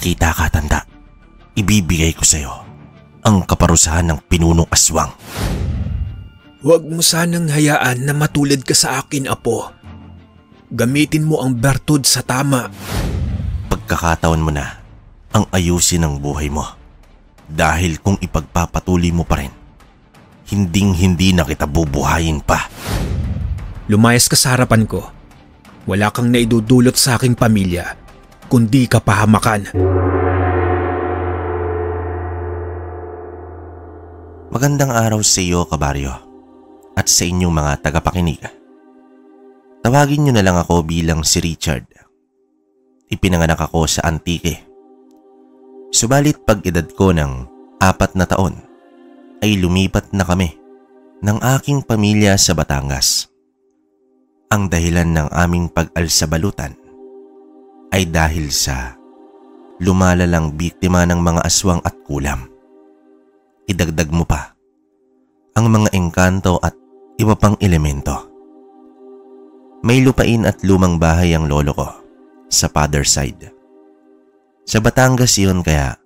makakita ka, tanda, ibibigay ko sa'yo ang kaparusahan ng pinunong aswang. Huwag mo sanang hayaan na matulad ka sa akin, Apo. Gamitin mo ang bertud sa tama. Pagkakataon mo na ang ayusin ang buhay mo. Dahil kung ipagpapatuloy mo pa rin, hinding-hindi na kita bubuhayin pa. Lumayas ka sa harapan ko. Wala kang naidudulot sa aking pamilya, kundi kapahamakan. Magandang araw sa iyo, kabaryo, at sa inyong mga tagapakinig. Tawagin niyo na lang ako bilang si Richard. Ipinanganak ako sa Antique. Subalit pag edad ko ng 4 na taon, ay lumipat na kami ng aking pamilya sa Batangas. Ang dahilan ng aming pag-alsabalutan ay dahil sa lumalalang biktima ng mga aswang at kulam. Idagdag mo pa ang mga engkanto at iba pang elemento. May lupain at lumang bahay ang lolo ko sa father side. Sa Batangas yun, kaya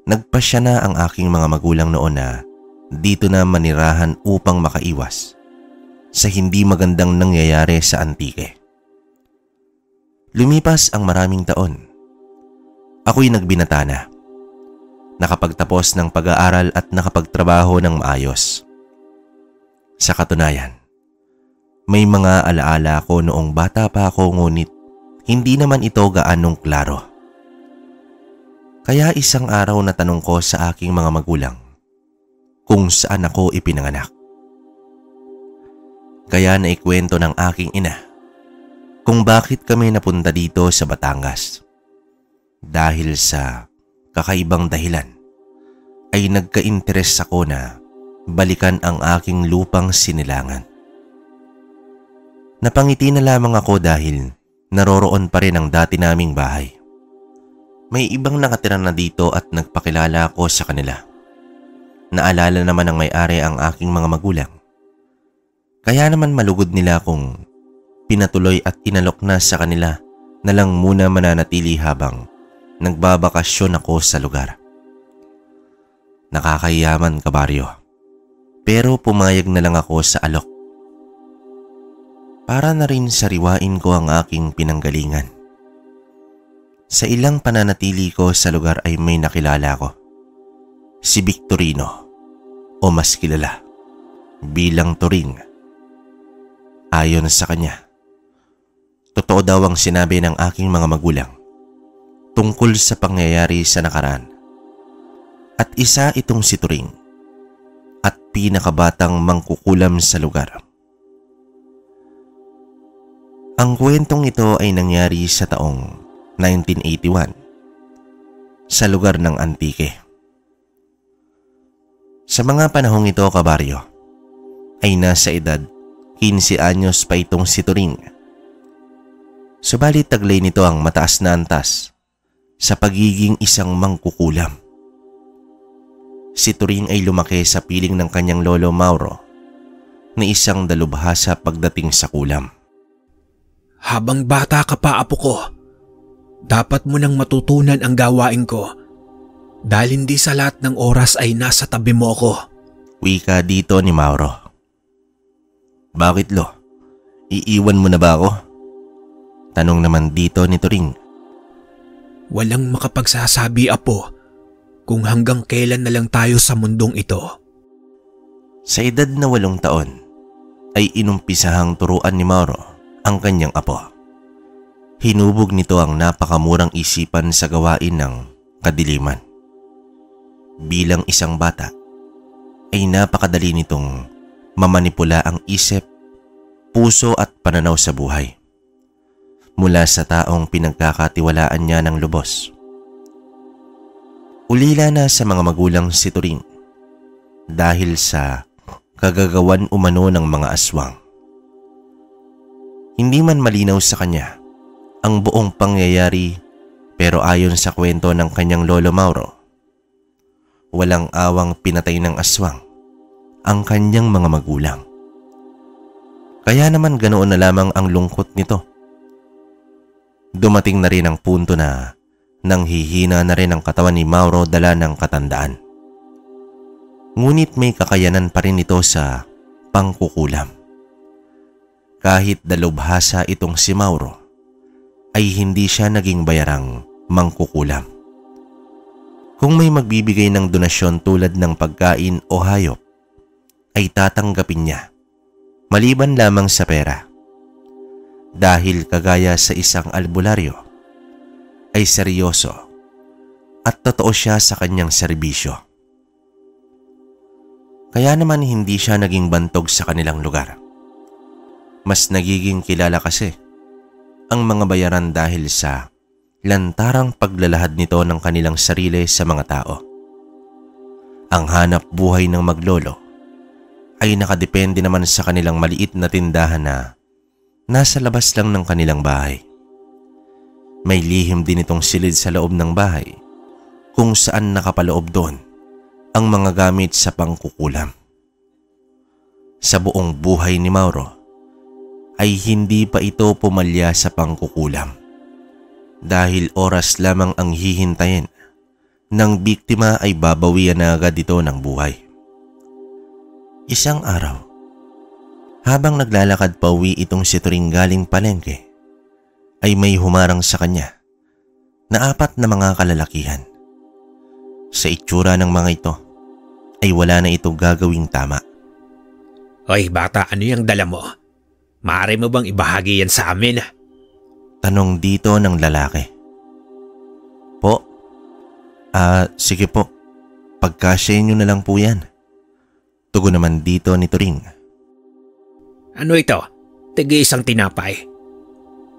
nagpasya na ang aking mga magulang noon na dito na manirahan upang makaiwas sa hindi magandang nangyayari sa Antique. Lumipas ang maraming taon. Ako'y nagbinata na. Nakapagtapos ng pag-aaral at nakapagtrabaho ng maayos. Sa katunayan, may mga alaala ko noong bata pa ako, ngunit hindi naman ito gaanong klaro. Kaya isang araw na tanong ko sa aking mga magulang kung saan ako ipinanganak. Kaya naikwento ng aking ina kung bakit kami napunta dito sa Batangas. Dahil sa kakaibang dahilan ay nagka-interes ako na balikan ang aking lupang sinilangan. Napangiti na lamang ako dahil naroroon pa rin ang dati naming bahay. May ibang nakatira na dito at nagpakilala ako sa kanila. Naalala naman ng may-ari ang aking mga magulang. Kaya naman malugod nila kung pinatuloy at inalok na sa kanila na lang muna mananatili habang nagbabakasyon ako sa lugar. Nakakayaman, kabaryo. Pero pumayag na lang ako sa alok. Para na rin sariwain ko ang aking pinanggalingan. Sa ilang pananatili ko sa lugar ay may nakilala ko. Si Victorino, o mas kilala bilang Turing. Ayon sa kanya, totoo daw ang sinabi ng aking mga magulang tungkol sa pangyayari sa nakaraan. At isa itong si Turing at pinakabatang mangkukulam sa lugar. Ang kwentong ito ay nangyari sa taong 1981 sa lugar ng Antique. Sa mga panahong ito, kabaryo, ay nasa edad 15 anyos pa itong si Turing. Subalit taglay nito ang mataas na antas sa pagiging isang mangkukulam. Si Turing ay lumaki sa piling ng kanyang lolo Mauro na isang dalubhasa pagdating sa kulam. Habang bata ka pa, apo ko, dapat mo nang matutunan ang gawain ko dahil hindi sa lahat ng oras ay nasa tabi mo ko. Wika dito ni Mauro. Bakit, lo? Iiwan mo na ba ako? Tanong naman dito ni Turing. Walang makapagsasabi, apo, kung hanggang kailan na lang tayo sa mundong ito. Sa edad na 8 taon ay inumpisahang turuan ni Mauro ang kanyang apo. Hinubog nito ang napakamurang isipan sa gawain ng kadiliman. Bilang isang bata, ay napakadali nitong mamanipula ang isip, puso at pananaw sa buhay. Mula sa taong pinagkakatiwalaan niya ng lubos. Ulila na sa mga magulang si Turing dahil sa kagagawan umano ng mga aswang. Hindi man malinaw sa kanya ang buong pangyayari, pero ayon sa kwento ng kanyang lolo Mauro, walang awang pinatay ng aswang ang kanyang mga magulang. Kaya naman ganoon na lamang ang lungkot nito. Dumating na rin ang punto na nang hihina na rin ang katawan ni Mauro dala ng katandaan. Ngunit may kakayanan pa rin ito sa pangkukulam. Kahit dalubhasa itong si Mauro, ay hindi siya naging bayarang mangkukulam. Kung may magbibigay ng donasyon tulad ng pagkain o hayop, ay tatanggapin niya, maliban lamang sa pera. Dahil kagaya sa isang albularyo, ay seryoso at totoo siya sa kanyang serbisyo. Kaya naman hindi siya naging bantog sa kanilang lugar. Mas nagiging kilala kasi ang mga bayaran dahil sa lantarang paglalahad nito ng kanilang sarili sa mga tao. Ang hanap buhay ng maglolo ay nakadepende naman sa kanilang maliit na tindahan na nasa labas lang ng kanilang bahay. May lihim din itong silid sa loob ng bahay kung saan nakapaloob doon ang mga gamit sa pangkukulam. Sa buong buhay ni Mauro ay hindi pa ito pumalya sa pangkukulam dahil oras lamang ang hihintayin ng biktima ay babawian na agad ito ng buhay. Isang araw, habang naglalakad pauwi itong si Turing galing palengke, ay may humarang sa kanya na 4 na mga kalalakihan. Sa itsura ng mga ito ay wala na ito gagawing tama. Hoy bata, ano yung dala mo? Maaari mo bang ibahagi yan sa amin? Tanong dito ng lalaki. Po? Sige po. Pagkasya nyo na lang po yan. Tugon naman dito ni Turing. Ano ito? Tigi isang tinapay.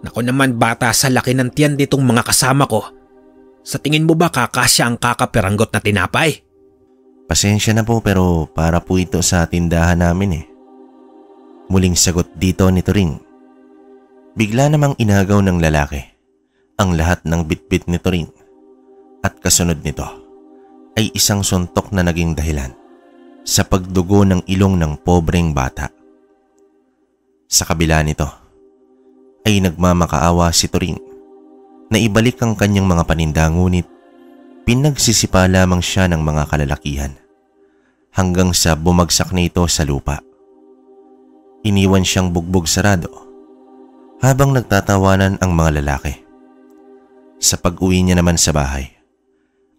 Naku naman bata, sa laki ng tiyan ditong mga kasama ko. Sa tingin mo ba kakasya ang kakaperanggot na tinapay? Pasensya na po pero para po ito sa tindahan namin eh. Muling sagot dito ni Turing. Bigla namang inagaw ng lalaki ang lahat ng bitbit ni Turing at kasunod nito ay isang suntok na naging dahilan sa pagdugo ng ilong ng pobreng bata. Sa kabila nito ay nagmamakaawa si Turing na ibalik ang kanyang mga paninda ngunit pinagsisipa lamang siya ng mga kalalakihan hanggang sa bumagsak na ito sa lupa. Iniwan siyang bugbog sarado habang nagtatawanan ang mga lalaki. Sa pag-uwi niya naman sa bahay,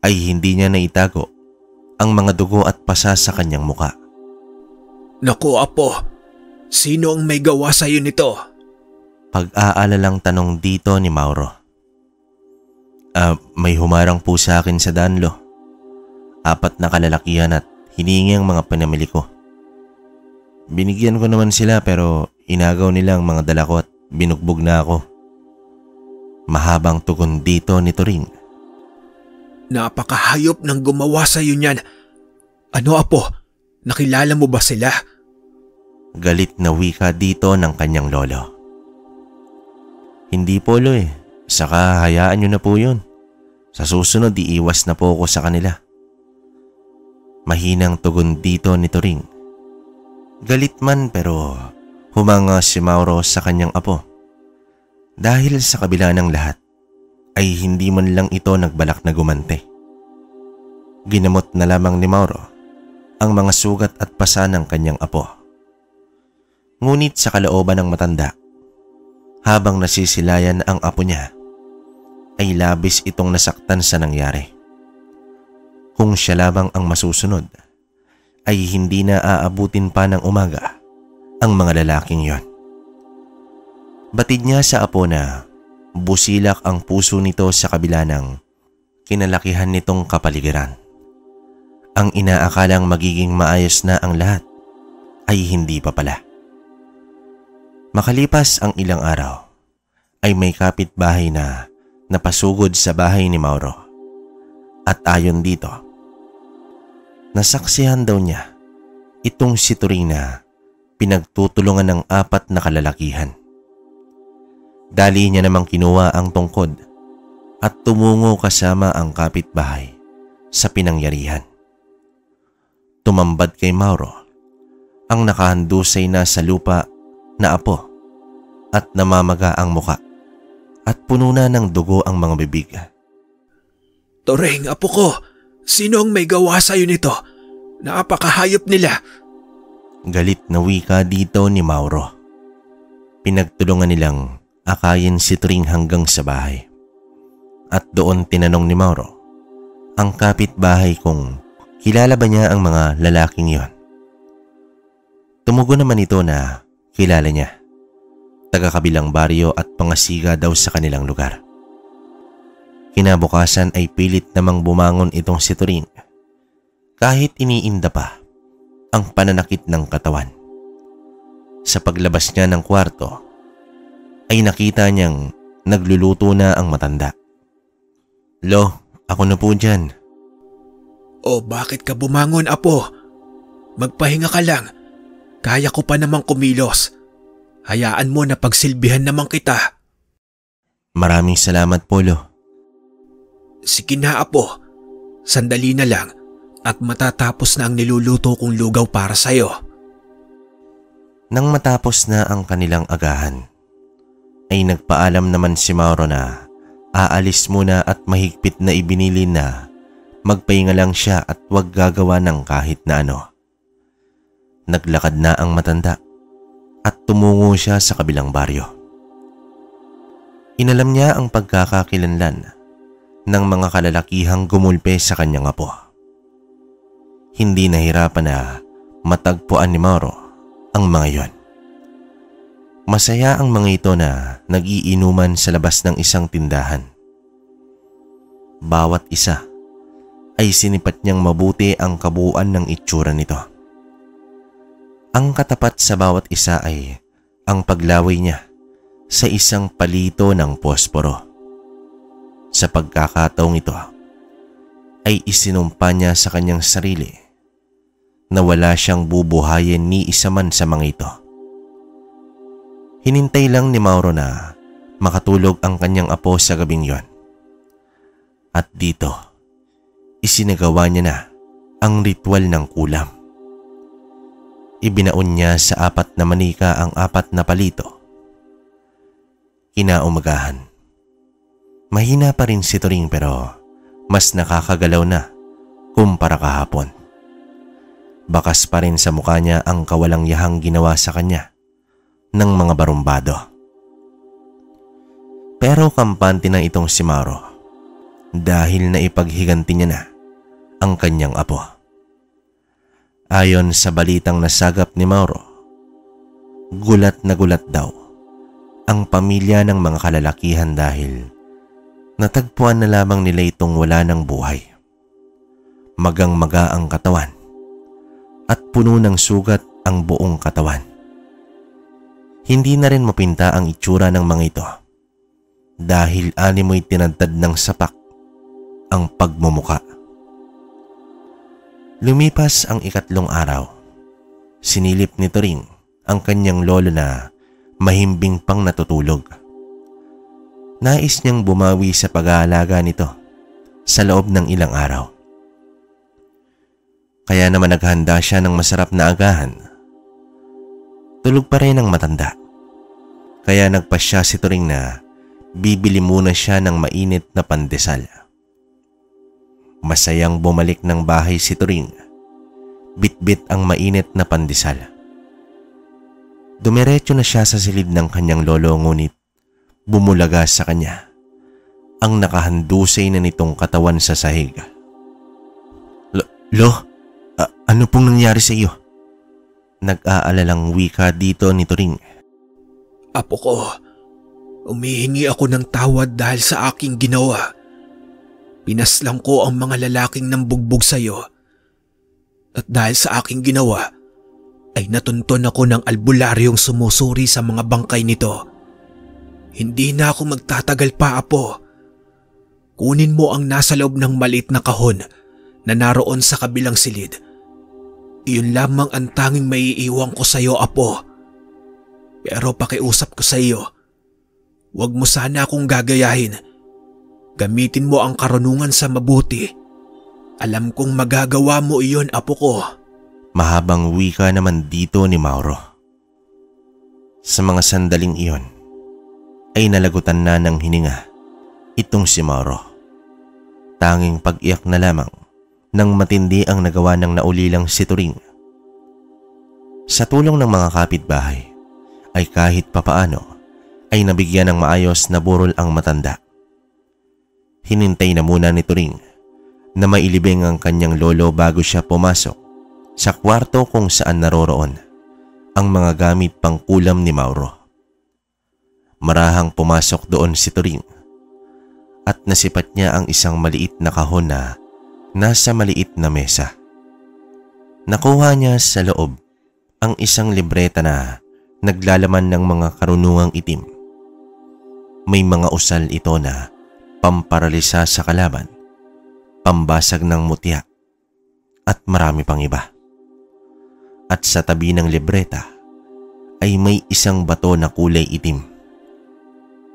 ay hindi niya naitago ang mga dugo at pasa sa kanyang muka. Naku apo, sino ang may gawa sa iyo nito? Pag-aalalang tanong dito ni Mauro. May humarang po sa akin sa Danlo. 4 na kalalakihan at hiningi ang mga pinamili ko. Binigyan ko naman sila pero inagaw nila ang mga dala ko at binugbog na ako. Mahabang tugon dito ni Turing. Napakahayop ng gumawa sa iyo niyan. Ano apo, nakilala mo ba sila? Galit na wika dito ng kanyang lolo. Hindi po lo eh, saka hayaan nyo na po yun. Sa susunod iiwas na po ako sa kanila. Mahinang tugon dito ni Turing. Galit man pero humanga si Mauro sa kanyang apo. Dahil sa kabila ng lahat, ay hindi man lang ito nagbalak na gumante. Ginamot na lamang ni Mauro ang mga sugat at pasa ng kanyang apo. Ngunit sa kalooban ng matanda, habang nasisilayan ang apo niya, ay labis itong nasaktan sa nangyari. Kung siya lamang ang masusunod, ay hindi na aabutin pa ng umaga ang mga lalaking yon. Batid niya sa apo na busilak ang puso nito sa kabila ng kinalakihan nitong kapaligiran. Ang inaakalang magiging maayos na ang lahat ay hindi pa pala. Makalipas ang ilang araw ay may kapitbahay na napasugod sa bahay ni Mauro. At ayon dito, nasaksihan daw niya itong si Turing na pinagtutulungan ng 4 na kalalakihan. Dali niya namang kinuha ang tungkod at tumungo kasama ang kapitbahay sa pinangyarihan. Tumambad kay Mauro ang nakahandusay na sa lupa na apo at namamaga ang muka at puno na ng dugo ang mga bibig. Toreng, apo ko, sino ang may gawa sa'yo nito? Napakahayop nila. Galit na wika dito ni Mauro. Pinagtulungan nilang akayin si Turing hanggang sa bahay. At doon tinanong ni Mauro ang kapitbahay kung kilala ba niya ang mga lalaking yon. Tumugon naman ito na kilala niya. Taga-kabilang baryo at pangasiga daw sa kanilang lugar. Kinabukasan ay pilit namang bumangon itong si Turing kahit iniinda pa ang pananakit ng katawan. Sa paglabas niya ng kwarto ay nakita niyang nagluluto na ang matanda. Lo, ako na po dyan. O bakit ka bumangon, apo? Magpahinga ka lang. Kaya ko pa namang kumilos. Hayaan mo na pagsilbihan naman kita. Maraming salamat po, Lo. Sige na, apo. Sandali na lang at matatapos na ang niluluto kong lugaw para sa'yo. Nang matapos na ang kanilang agahan, ay nagpaalam naman si Mauro na aalis muna at mahigpit na ibinilin na magpahinga lang siya at huwag gagawa ng kahit na ano. Naglakad na ang matanda at tumungo siya sa kabilang baryo. Inalam niya ang pagkakakilanlan ng mga kalalakihang gumulpe sa kanyang apo. Hindi nahirapan na matagpuan ni Mauro ang mga yon. Masaya ang mga ito na nag-iinuman sa labas ng isang tindahan. Bawat isa ay sinipat niyang mabuti ang kabuuan ng itsura nito. Ang katapat sa bawat isa ay ang paglaway niya sa isang palito ng posporo. Sa pagkakataong ito ay isinumpa niya sa kanyang sarili na wala siyang bubuhayin ni isa man sa mga ito. Hinintay lang ni Mauro na makatulog ang kanyang apo sa gabing yon. At dito, isinagawa niya na ang ritual ng kulam. Ibinaon niya sa 4 na manika ang 4 na palito. Kinaumagahan. Mahina pa rin si Turing pero mas nakakagalaw na kumpara kahapon. Bakas pa rin sa mukha niya ang kawalangyahang ginawa sa kanya ng mga barumbado. Pero kampante na itong si Mauro dahil naipaghiganti niya na ang kanyang apo. Ayon sa balitang nasagap ni Mauro, gulat na gulat daw ang pamilya ng mga kalalakihan dahil natagpuan na lamang nila itong wala ng buhay. Magang-maga ang katawan at puno ng sugat ang buong katawan. Hindi na rin mapinta ang itsura ng mga ito dahil animoy tinadtad ng sapak ang pagmumuka. Lumipas ang 3 araw. Sinilip ni Turing ang kanyang lolo na mahimbing pang natutulog. Nais niyang bumawi sa pag-aalaga nito sa loob ng ilang araw. Kaya naman naghanda siya ng masarap na agahan. Tulog pa rin ang matanda. Kaya nagpasya si Turing na bibili muna siya ng mainit na pandesal. Masayang bumalik ng bahay si Turing. Bit-bit ang mainit na pandesal. Dumiretso na siya sa silid ng kanyang lolo ngunit bumulaga sa kanya ang nakahandusay na nitong katawan sa sahig. Lo, ano pong nangyari sa iyo? Nag-aalalang wika dito ni Turing. Apo ko, umihingi ako ng tawad dahil sa aking ginawa. Pinaslang ko ang mga lalaking nambugbog sa iyo. At dahil sa aking ginawa, ay natunton ako ng albularyong sumusuri sa mga bangkay nito. Hindi na ako magtatagal pa, apo. Kunin mo ang nasa loob ng maliit na kahon na naroon sa kabilang silid. Iyon lamang ang tanging maiiwan ko sa iyo, apo. Pero pakiusap ko sa iyo, huwag mo sana akong gagayahin. Gamitin mo ang karunungan sa mabuti. Alam kong magagawa mo iyon, apo ko. Mahabang wika naman dito ni Mauro. Sa mga sandaling iyon, ay nalagutan na ng hininga itong si Mauro. tanging pag-iyak na lamang nang matindi ang nagawa ng naulilang si Turing. Sa tulong ng mga kapitbahay ay kahit papaano ay nabigyan ng maayos na burol ang matanda. Hinintay na muna ni Turing na mailibing ang kanyang lolo bago siya pumasok sa kwarto kung saan naroroon ang mga gamit pangkulam ni Mauro. Marahang pumasok doon si Turing at nasipat niya ang isang maliit na kahon na nasa maliit na mesa. Nakuha niya sa loob ang isang libreta na naglalaman ng mga karunungang itim. May mga usal ito na pamparalisa sa kalaban, pambasag ng mutya, at marami pang iba. At sa tabi ng libreta ay may isang bato na kulay itim.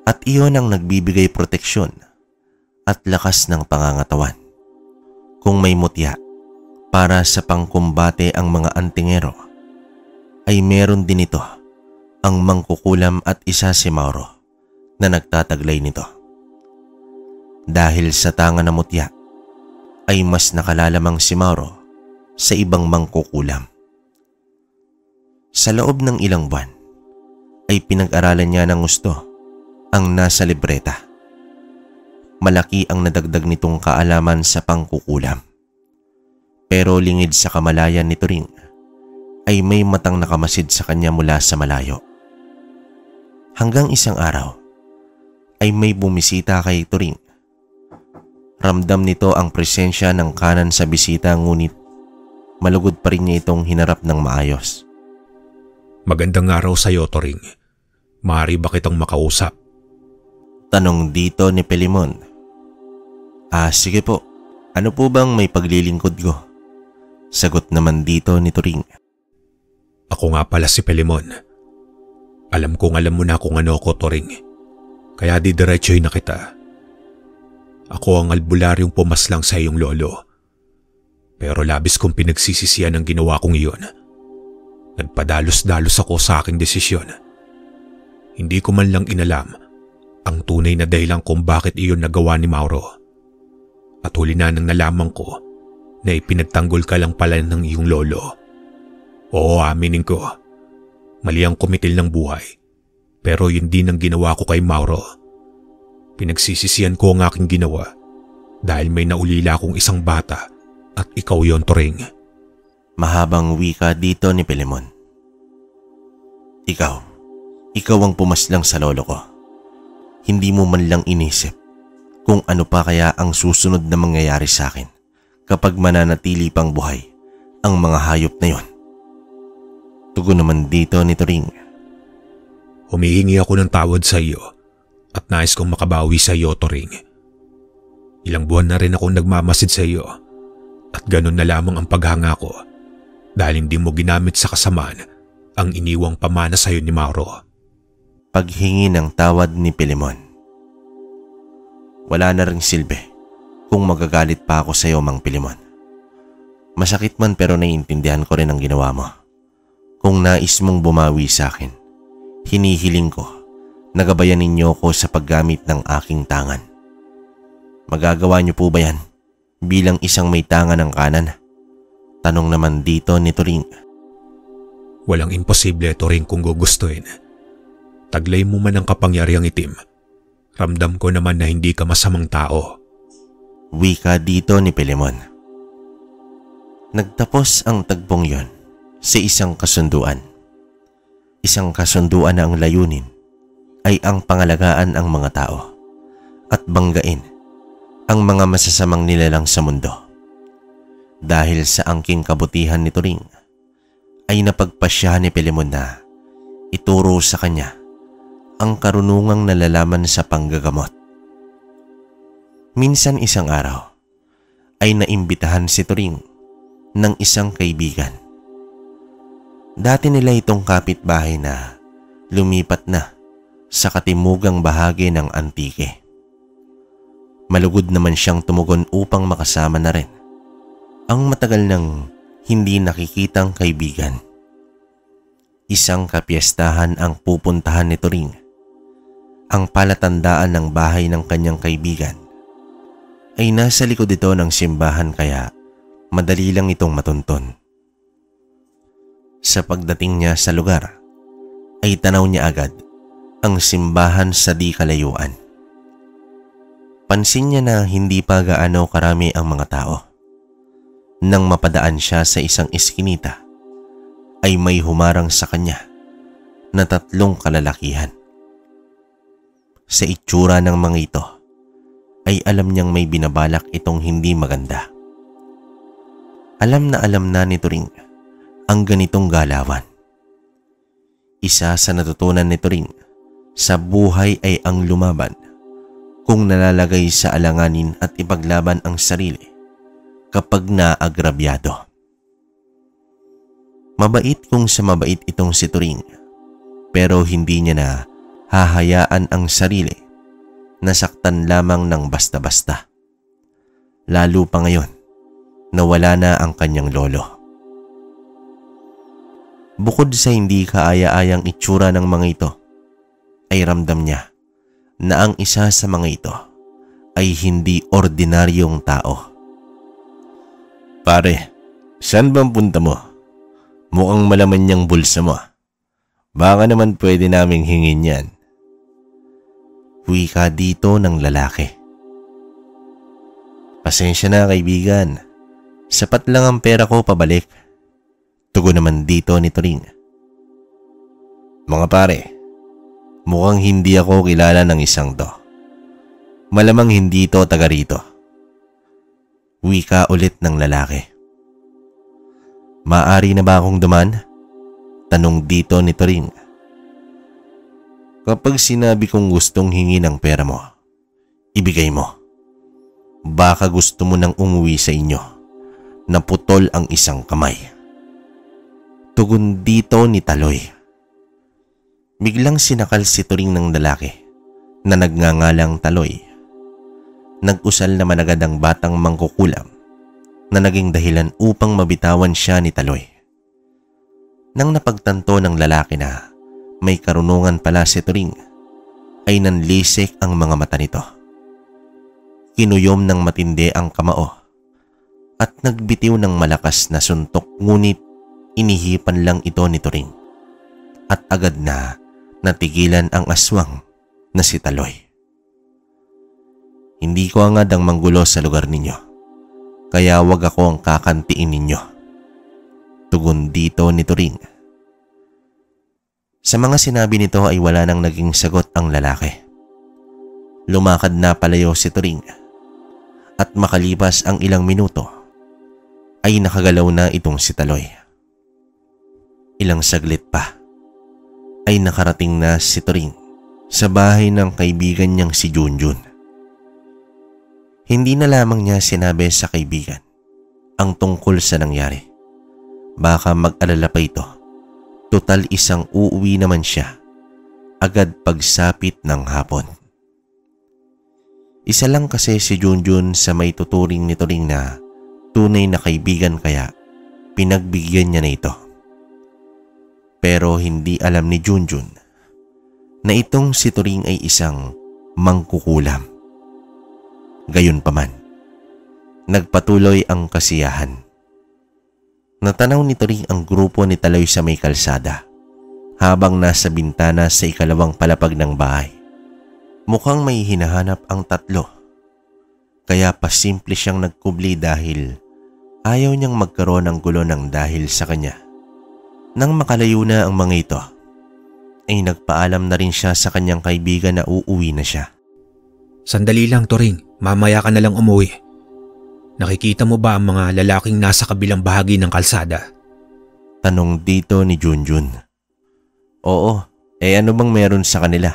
At iyon ang nagbibigay proteksyon at lakas ng pangangatawan. Kung may mutya para sa pangkumbate ang mga antingero, ay meron din ito ang mangkukulam at isa si Mauro na nagtataglay nito. Dahil sa tanga na mutya, ay mas nakalalamang si Mauro sa ibang mangkukulam. Sa loob ng ilang buwan, ay pinag-aralan niya ng gusto ang nasa libreta. Malaki ang nadagdag nitong kaalaman sa pangkukulam. Pero lingid sa kamalayan ni Turing, ay may matang nakamasid sa kanya mula sa malayo. Hanggang isang araw, ay may bumisita kay Turing. Ramdam nito ang presensya ng kanan sa bisita ngunit malugod pa rin niya itong hinarap ng maayos. Magandang araw sa iyo, Turing. Maaari ba kitang makausap? Tanong dito ni Pelimon. Sige po. Ano po bang may paglilingkod ko? Sagot naman dito ni Turing. Ako nga pala si Pelimon. Alam kong alam mo na kung ano ako, Turing. Kaya didiretsoy na kita. Ako ang albularyong pumaslang sa iyong lolo. Pero labis kong pinagsisisihan ang ginawa kong iyon. Nagpadalos-dalos ako sa aking desisyon. Hindi ko man lang inalam ang tunay na dahilan kung bakit iyon nagawa ni Mauro. At huli na nang nalaman ko na ipinagtanggol ka lang pala ng iyong lolo. Oo, aminin ko. Mali ang kumitil ng buhay. Pero yun din ang ginawa ko kay Mauro. Pinagsisisihan ko ang aking ginawa dahil may naulila akong isang bata at ikaw yon, Turing. Mahabang wika dito ni Pelimon. Ikaw ang pumaslang sa lolo ko. Hindi mo man lang inisip kung ano pa kaya ang susunod na mangyayari sa akin kapag mananatili pang buhay ang mga hayop na yon. Tugon naman dito ni Turing. Humihingi ako ng tawad sa iyo at nais kong makabawi sa iyo, Turing. Ilang buwan na rin akong nagmamasid sa iyo at ganun na lamang ang paghanga ko dahil hindi mo ginamit sa kasamaan ang iniwang pamana sa iyo ni Mauro. Paghingi ng tawad ni Pelimon. Wala na ring silbi kung magagalit pa ako sa iyo, Mang Pelimon. Masakit man pero naiintindihan ko rin ang ginawa mo. Kung nais mong bumawi sa akin, hinihiling ko na gabayan ninyo ko sa paggamit ng aking tangan. Magagawa niyo po ba yan bilang isang may tangan ng kanan? Tanong naman dito ni Turing. Walang imposible, Turing, kung gugustuhin. Taglay mo man ang kapangyarihang itim. Ramdam ko naman na hindi ka masamang tao. Wika dito ni Pelimon. Nagtapos ang tagpong yon sa isang kasunduan. Isang kasunduan na ang layunin ay ang pangalagaan ang mga tao at banggain ang mga masasamang nilalang sa mundo. Dahil sa angking kabutihan ni Turing, ay napagpasya ni Pelimon na ituro sa kanya ang karunungang nalalaman sa panggagamot. Minsan isang araw ay naimbitahan si Turing ng isang kaibigan. Dati nila itong kapitbahay na lumipat na sa katimugang bahagi ng Antique. Malugod naman siyang tumugon upang makasama na rin ang matagal nang hindi nakikitang kaibigan. Isang kapiestahan ang pupuntahan ni Turing. Ang palatandaan ng bahay ng kanyang kaibigan ay nasa likod ito ng simbahan kaya madali lang itong matunton. Sa pagdating niya sa lugar ay tanaw niya agad ang simbahan sa di kalayuan. Pansin niya na hindi pa gaano karami ang mga tao. Nang mapadaan siya sa isang eskinita ay may humarang sa kanya na 3 kalalakihan. Sa itsura ng mga ito ay alam niyang may binabalak itong hindi maganda. Alam na nito ring ang ganitong galawan. Isa sa natutunan nito ring sa buhay ay ang lumaban kung nalalagay sa alanganin at ipaglaban ang sarili kapag naagrabyado. Mabait kung sa mabait itong si Turing, pero hindi niya na hahayaan ang sarili na saktan lamang ng basta-basta. Lalo pa ngayon na wala na ang kanyang lolo. Bukod sa hindi kaaya-ayang itsura ng mga ito, ay ramdam niya na ang isa sa mga ito ay hindi ordinaryong tao. Pare, saan bang punta mo? Mukhang malaman niyang bulsa mo. Baka naman pwede naming hingin yan. Wika dito ng lalaki. Pasensya na kaibigan. Sapat lang ang pera ko pabalik. Tugon naman dito ni Turing. Mga pare, mukhang hindi ako kilala ng isang to. Malamang hindi to taga rito. Wika ulit ng lalaki. Maaari na ba akong duman? Tanong dito ni Turing. Kapag sinabi kong gustong hingi ng pera mo, ibigay mo. Baka gusto mo nang umuwi sa inyo na putol ang isang kamay. Tugon dito ni Taloy. Biglang sinakal si Turing ng lalaki na nagngangalang Taloy. Nag-usal naman agad ang batang mangkukulam na naging dahilan upang mabitawan siya ni Taloy. Nang napagtanto ng lalaki na may karunungan pala si Turing, ay nanlisik ang mga mata nito. Kinuyom ng matindi ang kamao at nagbitiw ng malakas na suntok, ngunit inihipan lang ito ni Turing at agad na natigilan ang aswang na si Taloy. Hindi ko angad ang manggulo sa lugar ninyo, kaya wag ako ang kakantiin ninyo. Tugon dito ni Turing. Sa mga sinabi nito ay wala nang naging sagot ang lalaki. Lumakad na palayo si Turing at makalipas ang ilang minuto ay nakagalaw na itong si Taloy. Ilang saglit pa ay nakarating na si Turing sa bahay ng kaibigan niyang si Junjun. Hindi na lamang niya sinabi sa kaibigan ang tungkol sa nangyari. Baka mag-alala pa ito. Total isang uuwi naman siya agad pagsapit ng hapon. Isa lang kasi si Junjun sa may tuturing ni Turing na tunay na kaibigan, kaya pinagbigyan niya na ito. Pero hindi alam ni Junjun na itong si Turing ay isang mangkukulam. Gayunpaman, nagpatuloy ang kasiyahan. Natanaw ni Turing ang grupo ni Taloy sa may kalsada habang nasa bintana sa ikalawang palapag ng bahay. Mukhang may hinahanap ang tatlo, kaya pasimple siyang nagkubli dahil ayaw niyang magkaroon ng gulo ng dahil sa kanya. Nang makalayo na ang mga ito, ay nagpaalam na rin siya sa kanyang kaibigan na uuwi na siya. Sandali lang, Turing. Mamaya ka na lang umuwi. Nakikita mo ba ang mga lalaking nasa kabilang bahagi ng kalsada? Tanong dito ni Junjun. Oo, ano bang meron sa kanila?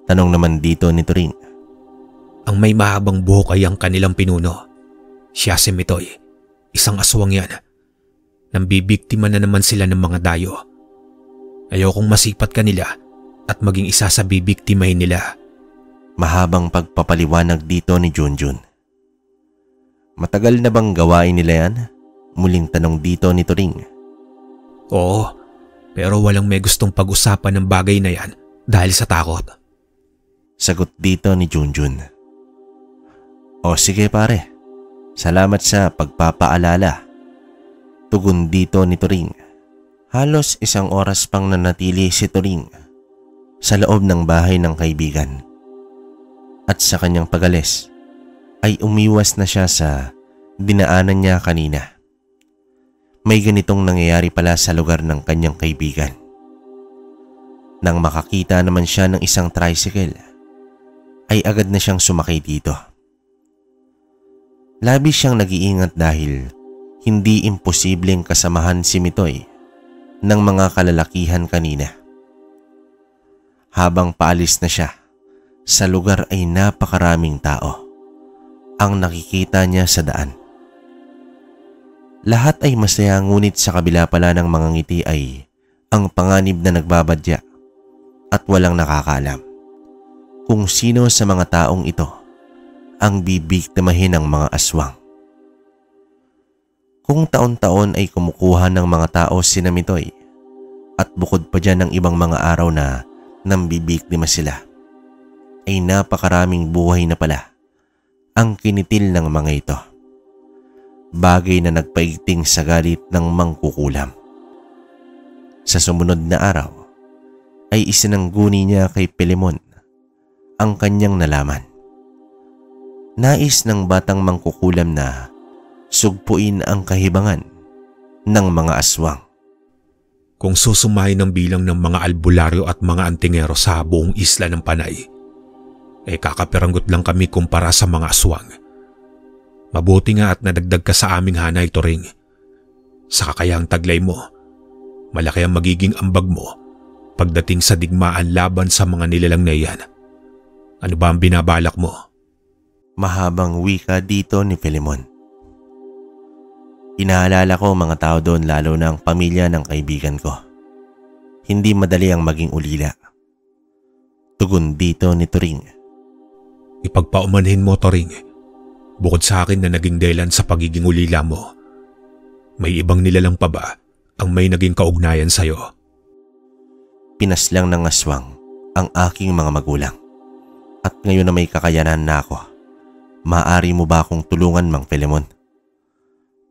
Tanong naman dito ni Turing. Ang may mahabang buhok ay ang kanilang pinuno. Siya si Mitoy. Isang aswang yan. Nambibiktima na naman sila ng mga dayo. Ayokong masipat kanila at maging isa sa bibiktimahin nila. Mahabang pagpapaliwanag dito ni Junjun. Matagal na bang gawain nila yan? Muling tanong dito ni Turing. Oo, pero walang may gustong pag-usapan ng bagay na yan dahil sa takot. Sagot dito ni Junjun. O sige pare, salamat sa pagpapaalala. Tugon dito ni Turing. Halos 1 oras pang nanatili si Turing sa loob ng bahay ng kaibigan. At sa kanyang pag-alis ay umiwas na siya sa dinaanan niya kanina. May ganitong nangyayari pala sa lugar ng kanyang kaibigan. Nang makakita naman siya ng isang tricycle, ay agad na siyang sumakay dito. Labis siyang nag-iingat dahil hindi imposibleng kasamahan si Mitoy ng mga kalalakihan kanina. Habang paalis na siya, sa lugar ay napakaraming tao ang nakikita niya sa daan. Lahat ay masaya, ngunit sa kabila pala ng mga ngiti ay ang panganib na nagbabadya at walang nakakaalam kung sino sa mga taong ito ang bibiktimahin ng mga aswang. Kung taon-taon ay kumukuha ng mga tao si Mitoy at bukod pa dyan ng ibang mga araw na nambibiktima sila, ay napakaraming buhay na pala ang kinitil ng mga ito. Bagay na nagpaigting sa galit ng mangkukulam. Sa sumunod na araw ay isinangguni niya kay Pilemon ang kanyang nalaman. Nais ng batang mangkukulam na sugpuin ang kahibangan ng mga aswang. Kung susumahin ng bilang ng mga albularyo at mga antingero sa buong isla ng Panay, kakapiranggot lang kami kumpara sa mga aswang. Mabuti nga at nadagdag ka sa aming hanay, Turing. Sa kakayahang taglay mo, malaki ang magiging ambag mo pagdating sa digmaan laban sa mga nilalang na iyan. Ano ba ang binabalak mo? Mahabang wika dito ni Pilemon. Inaalala ko mga tao doon, lalo na ang pamilya ng kaibigan ko. Hindi madali ang maging ulila. Tugon dito ni Turing. Ipagpaumanhin mo, Turing. Bukod sa akin na naging dahilan sa pagiging ulila mo, may ibang nilalang pa ba ang may naging kaugnayan sa'yo? Pinaslang ng aswang ang aking mga magulang. At ngayon na may kakayanan na ako, maaari mo ba akong tulungan, Mang Pilemon?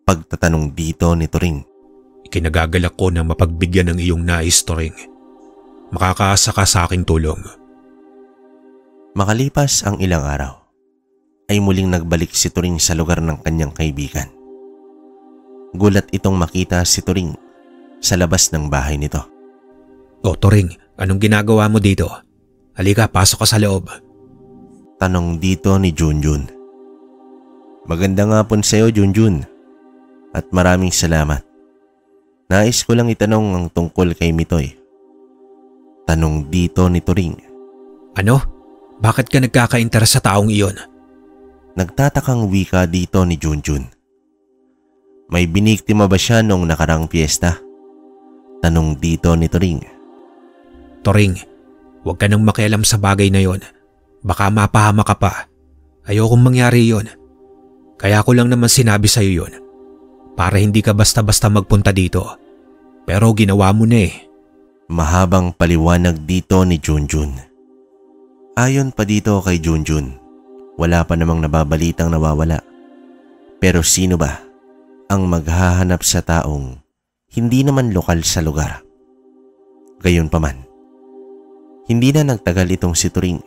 Pagtatanong dito ni Turing. Ikinagagalak ko na mapagbigyan ng iyong nais, Turing. Makakaasa ka sa aking tulong. Makalipas ang ilang araw, ay muling nagbalik si Turing sa lugar ng kanyang kaibigan. Gulat itong makita si Turing sa labas ng bahay nito. O Turing, anong ginagawa mo dito? Halika, pasok ka sa loob. Tanong dito ni Junjun. Magandang hapon sa iyo, Junjun. At maraming salamat. Nais ko lang itanong ang tungkol kay Mitoy. Tanong dito ni Turing. Ano? Bakit ka nagkaka-interes sa taong iyon? Nagtatakang wika dito ni Junjun. May biniktima ba siya noong nakarang piyesta? Tanong dito ni Turing. Turing, huwag ka nang makialam sa bagay na yon. Baka mapahama ka pa. Ayokong mangyari yon. Kaya ko lang naman sinabi sa'yo yon. Para hindi ka basta-basta magpunta dito. Pero ginawa mo na eh. Mahabang paliwanag dito ni Junjun. Ayon pa dito kay Junjun, wala pa namang nababalitang nawawala. Pero sino ba ang maghahanap sa taong hindi naman lokal sa lugar? Gayunpaman, hindi na nagtagal itong si Turing.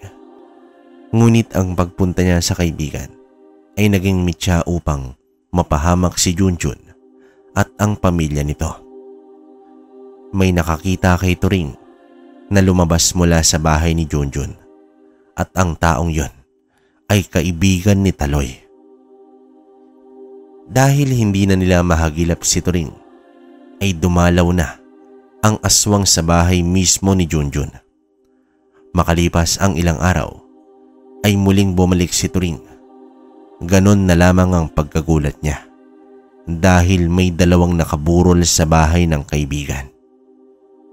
Ngunit ang pagpunta niya sa kaibigan ay naging mitya upang mapahamak si Junjun at ang pamilya nito. May nakakita kay Turing na lumabas mula sa bahay ni Junjun at ang taong yon ay kaibigan ni Taloy. Dahil hindi na nila mahagilap si Turing, ay dumalaw na ang aswang sa bahay mismo ni Junjun. Makalipas ang ilang araw, ay muling bumalik si Turing. Ganon na lamang ang pagkagulat niya dahil may 2 nakaburol sa bahay ng kaibigan.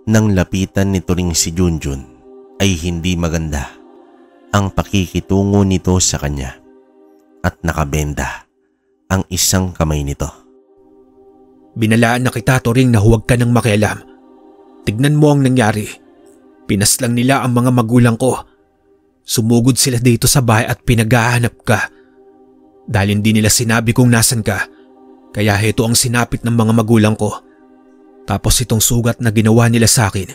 Nang lapitan ni Turing si Junjun, ay hindi maganda ang pakikitungo nito sa kanya at nakabenda ang isang kamay nito. Binalaan na kita, Turing, na huwag ka nang makialam. Tignan mo ang nangyari. Pinaslang nila ang mga magulang ko. Sumugod sila dito sa bahay at pinaghahanap ka. Dahil hindi nila sinabi kung nasan ka, kaya heto ang sinapit ng mga magulang ko. Tapos itong sugat na ginawa nila sa akin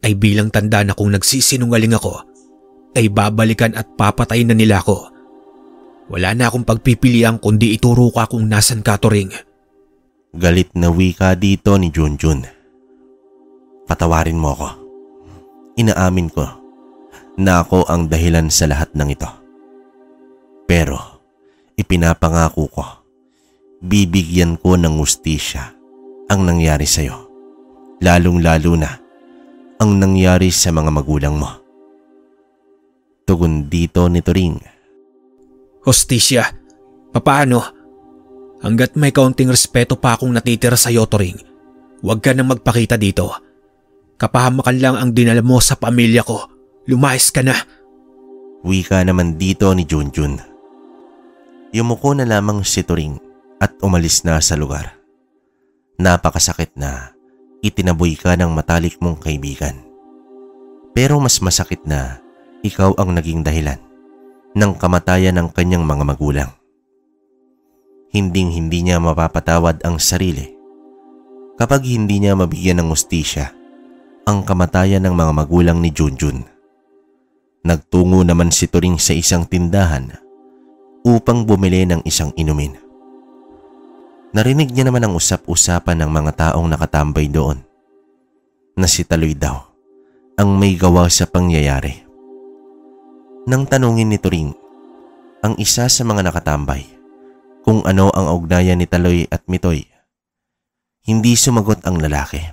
ay bilang tanda na kung nagsisinungaling ako, ay babalikan at papatayin na nila ako. Wala na akong pagpipilian kundi ituro ka kung nasan ka, Turing. Galit na wika dito ni Junjun. Patawarin mo ako. Inaamin ko na ako ang dahilan sa lahat ng ito. Pero ipinapangako ko, bibigyan ko ng hustisya ang nangyari sa'yo. Lalong-lalo na ang nangyari sa mga magulang mo. Tugon dito ni Turing. Hustisya? Papaano? Hanggat may kaunting respeto pa akong natitira sa'yo, Turing, huwag ka nang magpakita dito. Kapahamakan lang ang dinala mo sa pamilya ko. Lumayas ka na. Wika naman dito ni Junjun. Yumuko na lamang si Turing at umalis na sa lugar. Napakasakit na itinaboy ka ng matalik mong kaibigan. Pero mas masakit na ikaw ang naging dahilan ng kamatayan ng kanyang mga magulang. Hinding-hindi niya mapapatawad ang sarili kapag hindi niya mabigyan ng hustisya ang kamatayan ng mga magulang ni Junjun. Nagtungo naman si Turing sa isang tindahan upang bumili ng isang inumin. Narinig niya naman ang usap-usapan ng mga taong nakatambay doon na si Taloy daw ang may gawa sa pangyayari. Nang tanungin ni Turing ang isa sa mga nakatambay kung ano ang ugnayan ni Taloy at Mitoy, hindi sumagot ang lalaki.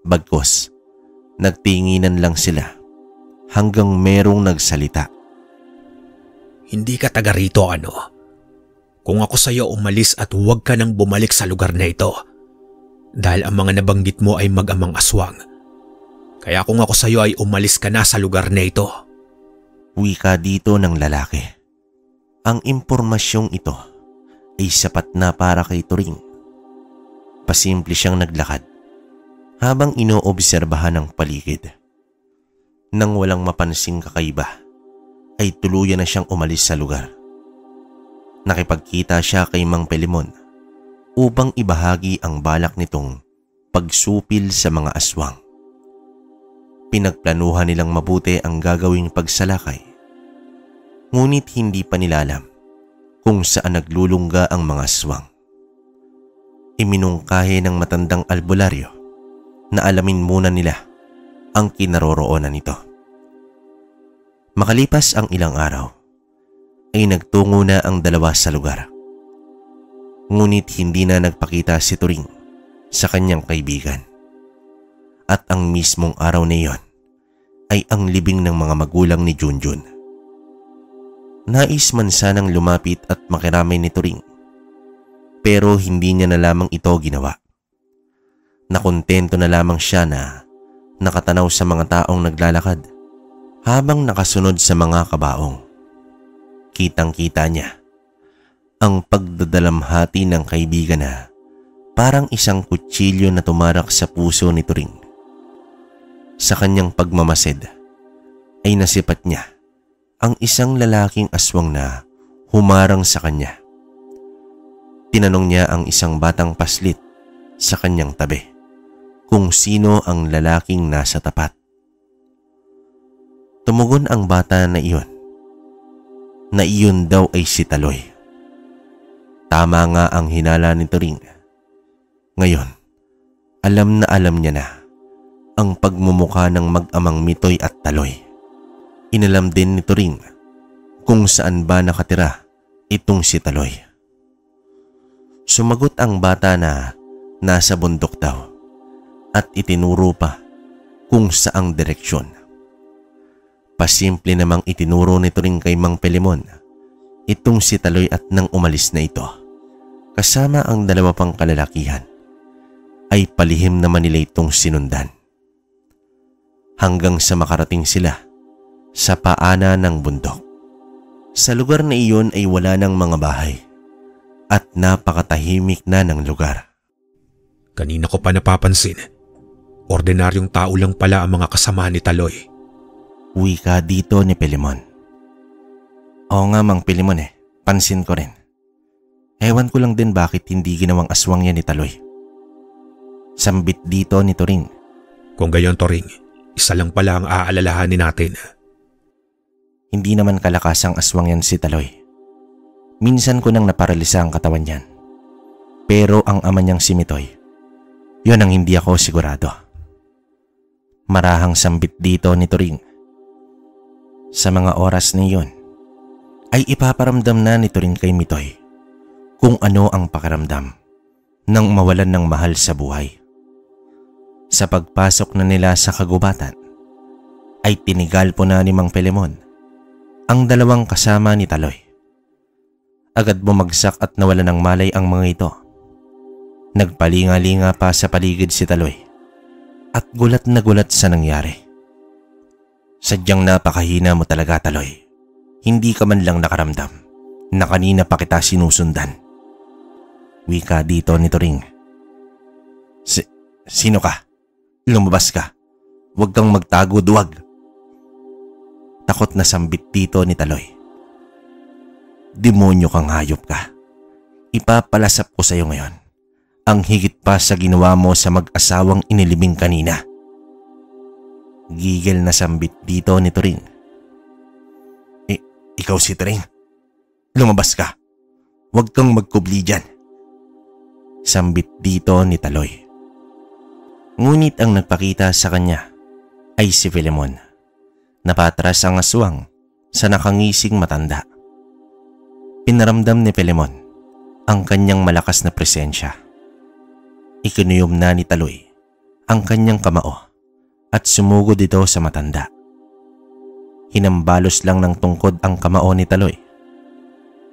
Bagkus, nagtinginan lang sila hanggang merong nagsalita. Hindi ka taga rito, ano? Kung ako sa'yo, umalis at huwag ka nang bumalik sa lugar na ito. Dahil ang mga nabanggit mo ay mag-amang aswang. Kaya kung ako sa'yo ay umalis ka na sa lugar na ito. Wika dito ng lalaki. Ang impormasyong ito ay sapat na para kay Turing. Pasimple siyang naglakad habang inoobserbahan ang paligid. Nang walang mapansing kakaiba, ay tuluyan na siyang umalis sa lugar. Nakipagkita siya kay Mang Pelimon upang ibahagi ang balak nitong pagsupil sa mga aswang. Pinagplanuhan nilang mabuti ang gagawing pagsalakay. Ngunit hindi pa nila alam kung saan naglulungga ang mga aswang. Iminungkahi ng matandang albularyo na alamin muna nila ang kinaroroonan nito. Makalipas ang ilang araw, ay nagtungo na ang dalawa sa lugar. Ngunit hindi na nagpakita si Turing sa kanyang kaibigan. At ang mismong araw na iyon ay ang libing ng mga magulang ni Junjun. Nais man sanang lumapit at makiramay ni Turing, pero hindi niya na lamang ito ginawa. Nakontento na lamang siya na nakatanaw sa mga taong naglalakad habang nakasunod sa mga kabaong. Kitang-kita niya ang pagdadalamhati ng kaibigan na parang isang kutsilyo na tumarak sa puso ni Turing. Sa kanyang pagmamasid ay nasipat niya ang isang lalaking aswang na humarang sa kanya. Tinanong niya ang isang batang paslit sa kanyang tabi kung sino ang lalaking nasa tapat. Tumugon ang bata na iyon daw ay si Taloy. Tama nga ang hinala ni Turing. Ngayon, alam na alam niya na ang pagmumukha ng mag-amang Mitoy at Taloy. Inalam din ni Turing kung saan ba nakatira itong si Taloy. Sumagot ang bata na nasa bundok daw at itinuro pa kung saang direksyon. Pasimple namang itinuro ni Turing kay Mang Pelimon itong si Taloy at nang umalis na ito, kasama ang dalawa pang kalalakihan, ay palihim naman nila itong sinundan. Hanggang sa makarating sila sa paana ng bundok. Sa lugar na iyon ay wala ng mga bahay at napakatahimik na ng lugar. Kanina ko pa napapansin, ordinaryong tao lang pala ang mga kasama ni Taloy. Wika dito ni Pelimon. Oo nga Mang Pelimon Pansin ko rin. Ewan ko lang din bakit hindi ginawang aswang yan ni Taloy. Sambit dito ni Turing. Kung gayon, Toring, isa lang pala ang aalalahanin natin. Hindi naman kalakas ang aswang yan si Taloy. Minsan ko nang naparalisa ang katawan niyan. Pero ang ama niyang si Mitoy, yun ang hindi ako sigurado. Marahang sambit dito ni Turing. Sa mga oras na iyon, ay ipaparamdam na ni Turing kay Mitoy kung ano ang pakiramdam nang mawalan ng mahal sa buhay. Sa pagpasok na nila sa kagubatan, ay tinigal po na ni Mang Filemon ang dalawang kasama ni Taloy. Agad bumagsak at nawala ng malay ang mga ito. Nagpalinga-linga pa sa paligid si Taloy at gulat na gulat sa nangyari. Sadyang napakahina mo talaga, Taloy. Hindi ka man lang nakaramdam na kanina pa kita sinusundan. Wika dito ni Turing. Sino ka? Lumabas ka. Huwag kang magtago, duwag. Takot na sambit dito ni Taloy. Demonyo kang hayop ka. Ipapalasap ko sa iyo ngayon ang higit pa sa ginawa mo sa mag-asawang inilibing kanina. Gigil na sambit dito ni Turing. Ikaw si Turing. Lumabas ka. Huwag kang magkubli dyan. Sambit dito ni Taloy. Ngunit ang nagpakita sa kanya ay si Filemon. Napatras ang aswang sa nakangising matanda. Pinaramdam ni Filemon ang kanyang malakas na presensya. Ikinuyom na ni Taloy ang kanyang kamao at sumugod ito sa matanda. Hinambalos lang ng tungkod ang kamao ni Taloy.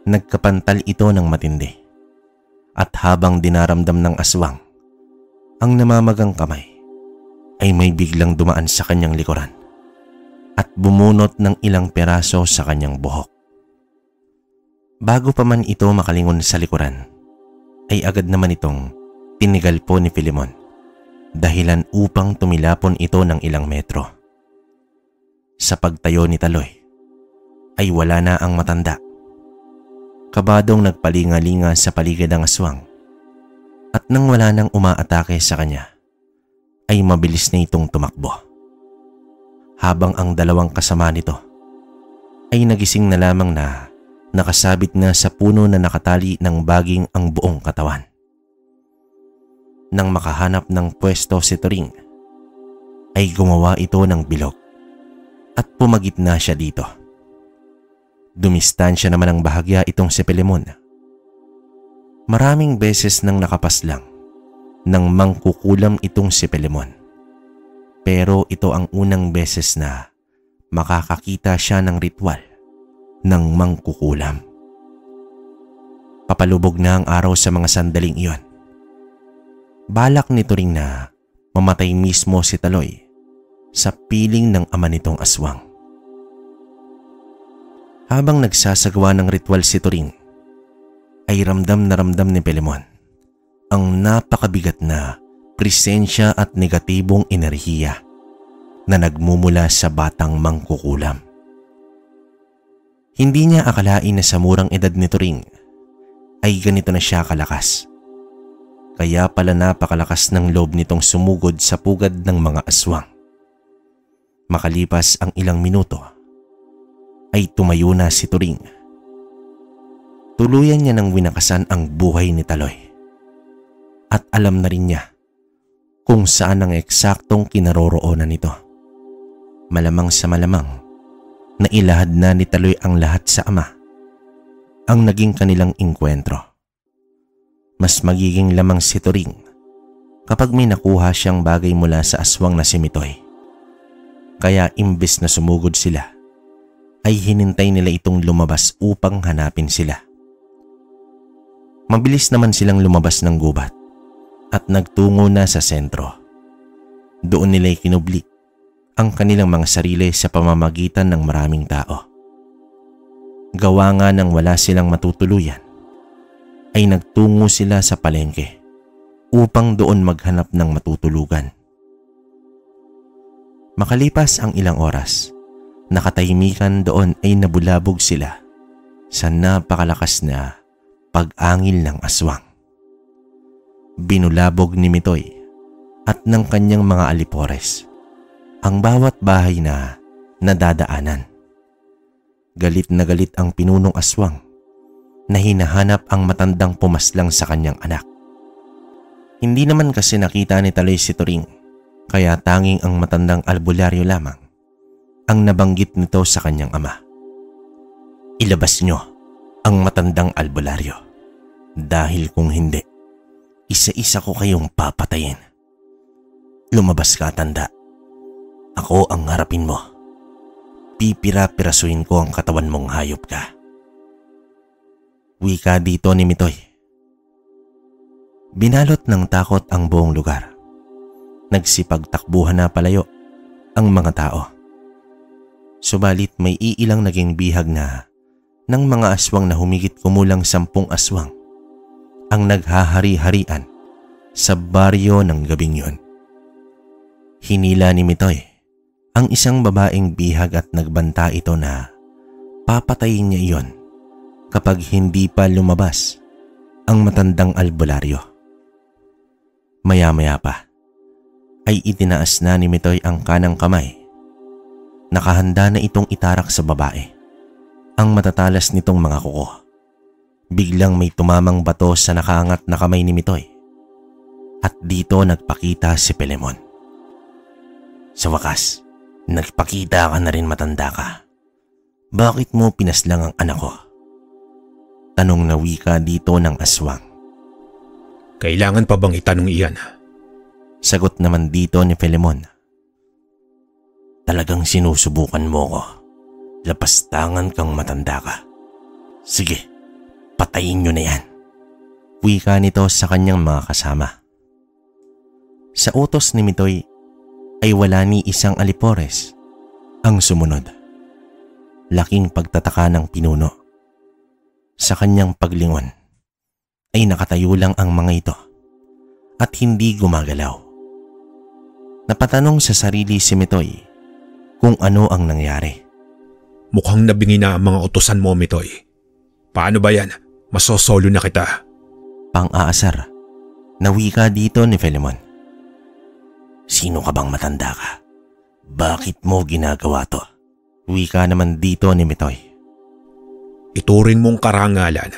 Nagkapantal ito ng matindi. At habang dinaramdam ng aswang ang namamagang kamay, ay may biglang dumaan sa kanyang likuran at bumunot ng ilang peraso sa kanyang buhok. Bago pa man ito makalingon sa likuran, ay agad naman itong tinigal po ni Filemon, dahilan upang tumilapon ito ng ilang metro. Sa pagtayo ni Taloy, ay wala na ang matanda. Kabadong nagpalinga-linga sa paligid ng aswang, at nang wala nang umaatake sa kanya, ay mabilis na itong tumakbo. Habang ang dalawang kasama nito ay nagising na lamang na nakasabit na sa puno na nakatali ng baging ang buong katawan. Nang makahanap ng pwesto si Turing, ay gumawa ito ng bilog at pumagitna siya dito. Dumistansya naman ang bahagya itong si Filemon. Maraming beses nang nakapaslang nang mangkukulam itong si Filemon. Pero ito ang unang beses na makakakita siya ng ritual ng mangkukulam. Papalubog na ang araw sa mga sandaling iyon. Balak ni Turing na mamatay mismo si Taloy sa piling ng ama nitong aswang. Habang nagsasagawa ng ritual si Turing, ay ramdam na ramdam ni Filemon ang napakabigat na presensya at negatibong enerhiya na nagmumula sa batang mangkukulam. Hindi niya akalain na sa murang edad ni Turing ay ganito na siya kalakas. Kaya pala napakalakas ng loob nitong sumugod sa pugad ng mga aswang. Makalipas ang ilang minuto, ay tumayo na si Turing. Tuluyan niya nang winakasan ang buhay ni Taloy. At alam na rin niya kung saan ang eksaktong kinaroroonan nito. Malamang sa malamang na ilahad na ni Taloy ang lahat sa ama ang naging kanilang engkwentro. Mas magiging lamang si Turing kapag may nakuha siyang bagay mula sa aswang na si Mitoy. Kaya imbes na sumugod sila, ay hinintay nila itong lumabas upang hanapin sila. Mabilis naman silang lumabas ng gubat at nagtungo na sa sentro. Doon nila'y kinubli ang kanilang mga sarili sa pamamagitan ng maraming tao. Gawa nga nang wala silang matutuluyan, ay nagtungo sila sa palengke upang doon maghanap ng matutulugan. Makalipas ang ilang oras, nakatahimikan doon ay nabulabog sila sa napakalakas na pag-angil ng aswang. Binulabog ni Mitoy at ng kanyang mga alipores ang bawat bahay na nadadaanan. Galit na galit ang pinunong aswang na hinahanap ang matandang pumaslang sa kanyang anak. Hindi naman kasi nakita ni Taloy si Turing, kaya tanging ang matandang albularyo lamang ang nabanggit nito sa kanyang ama. Ilabas nyo ang matandang albularyo dahil kung hindi, isa-isa ko kayong papatayin. Lumabas ka, tanda. Ako ang harapin mo. Pipira-pirasuin ko ang katawan mong hayop ka. Wika dito ni Mitoy. Binalot ng takot ang buong lugar. Nagsipagtakbuhan na palayo ang mga tao. Subalit may iilang naging bihag na ng mga aswang na humigit kumulang 10 aswang ang naghahari-harian sa baryo ng gabing yun. Hinila ni Mitoy ang isang babaeng bihag at nagbanta ito na papatayin niya iyon kapag hindi pa lumabas ang matandang albularyo. Maya-maya pa ay itinaas na ni Mitoy ang kanang kamay. Nakahanda na itong itarak sa babae ang matatalas nitong mga kuko. Biglang may tumamang bato sa nakaangat na kamay ni Mitoy at dito nagpakita si Filemon. Sa wakas, nagpakita ka na rin, matanda ka. Bakit mo pinaslang ang anak ko? Tanong na wika dito ng aswang. Kailangan pa bang itanong iyan? Sagot naman dito ni Filemon. Talagang sinusubukan mo ko. Lapastangan kang matanda ka. Sige, patayin nyo na yan. Wika nito sa kanyang mga kasama. Sa utos ni Mitoy ay wala ni isang alipores ang sumunod. Laking pagtataka ng pinuno. Sa kanyang paglingon ay nakatayo lang ang mga ito at hindi gumagalaw. Napatanong sa sarili si Mitoy kung ano ang nangyari. Mukhang nabingi na ang mga utusan mo, Mitoy. Paano ba yan? Masosolo na kita. Pang-aasar na wika dito ni Filemon. Sino ka bang matanda ka? Bakit mo ginagawa to? Wika naman dito ni Mitoy. Ituring mong karangalan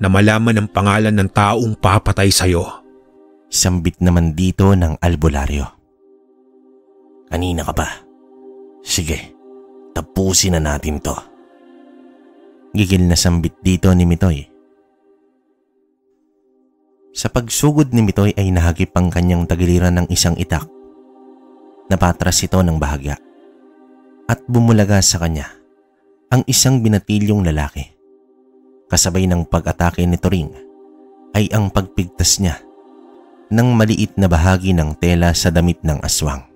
na malaman ang pangalan ng taong papatay sa'yo. Sambit naman dito ng albularyo. Kanina ka pa. Sige, tapusin na natin to. Gigil na sambit dito ni Mitoy. Sa pagsugod ni Mitoy ay nahagip ang kanyang tagiliran ng isang itak. Napatras ito ng bahaga at bumulaga sa kanya ang isang binatilyong lalaki. Kasabay ng pag-atake ni Turing ay ang pagpigtas niya ng maliit na bahagi ng tela sa damit ng aswang.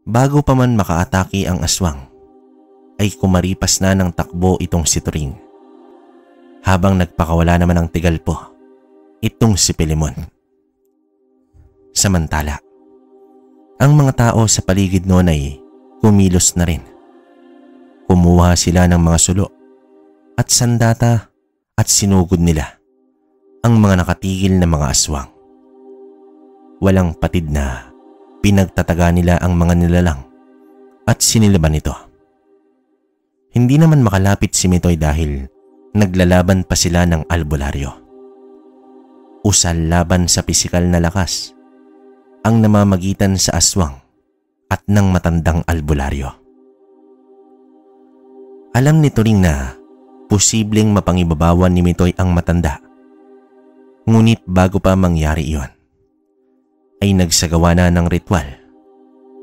Bago pa man makaatake ang aswang, ay kumaripas na ng takbo itong si Turing. Habang nagpakawala naman ng tigal po, itong si Filemon. Samantala, ang mga tao sa paligid noon ay kumilos na rin. Kumuha sila ng mga sulo at sandata at sinugod nila ang mga nakatigil na mga aswang. Walang patid na pinagtataga nila ang mga nilalang at sinilaban nito. Hindi naman makalapit si Mitoy dahil naglalaban pa sila ng albularyo. Usal laban sa pisikal na lakas ang namamagitan sa aswang at ng matandang albularyo. Alam ni Turing na posibleng mapangibabawan ni Mitoy ang matanda. Ngunit bago pa mangyari iyon, ay nagsagawa na ng ritual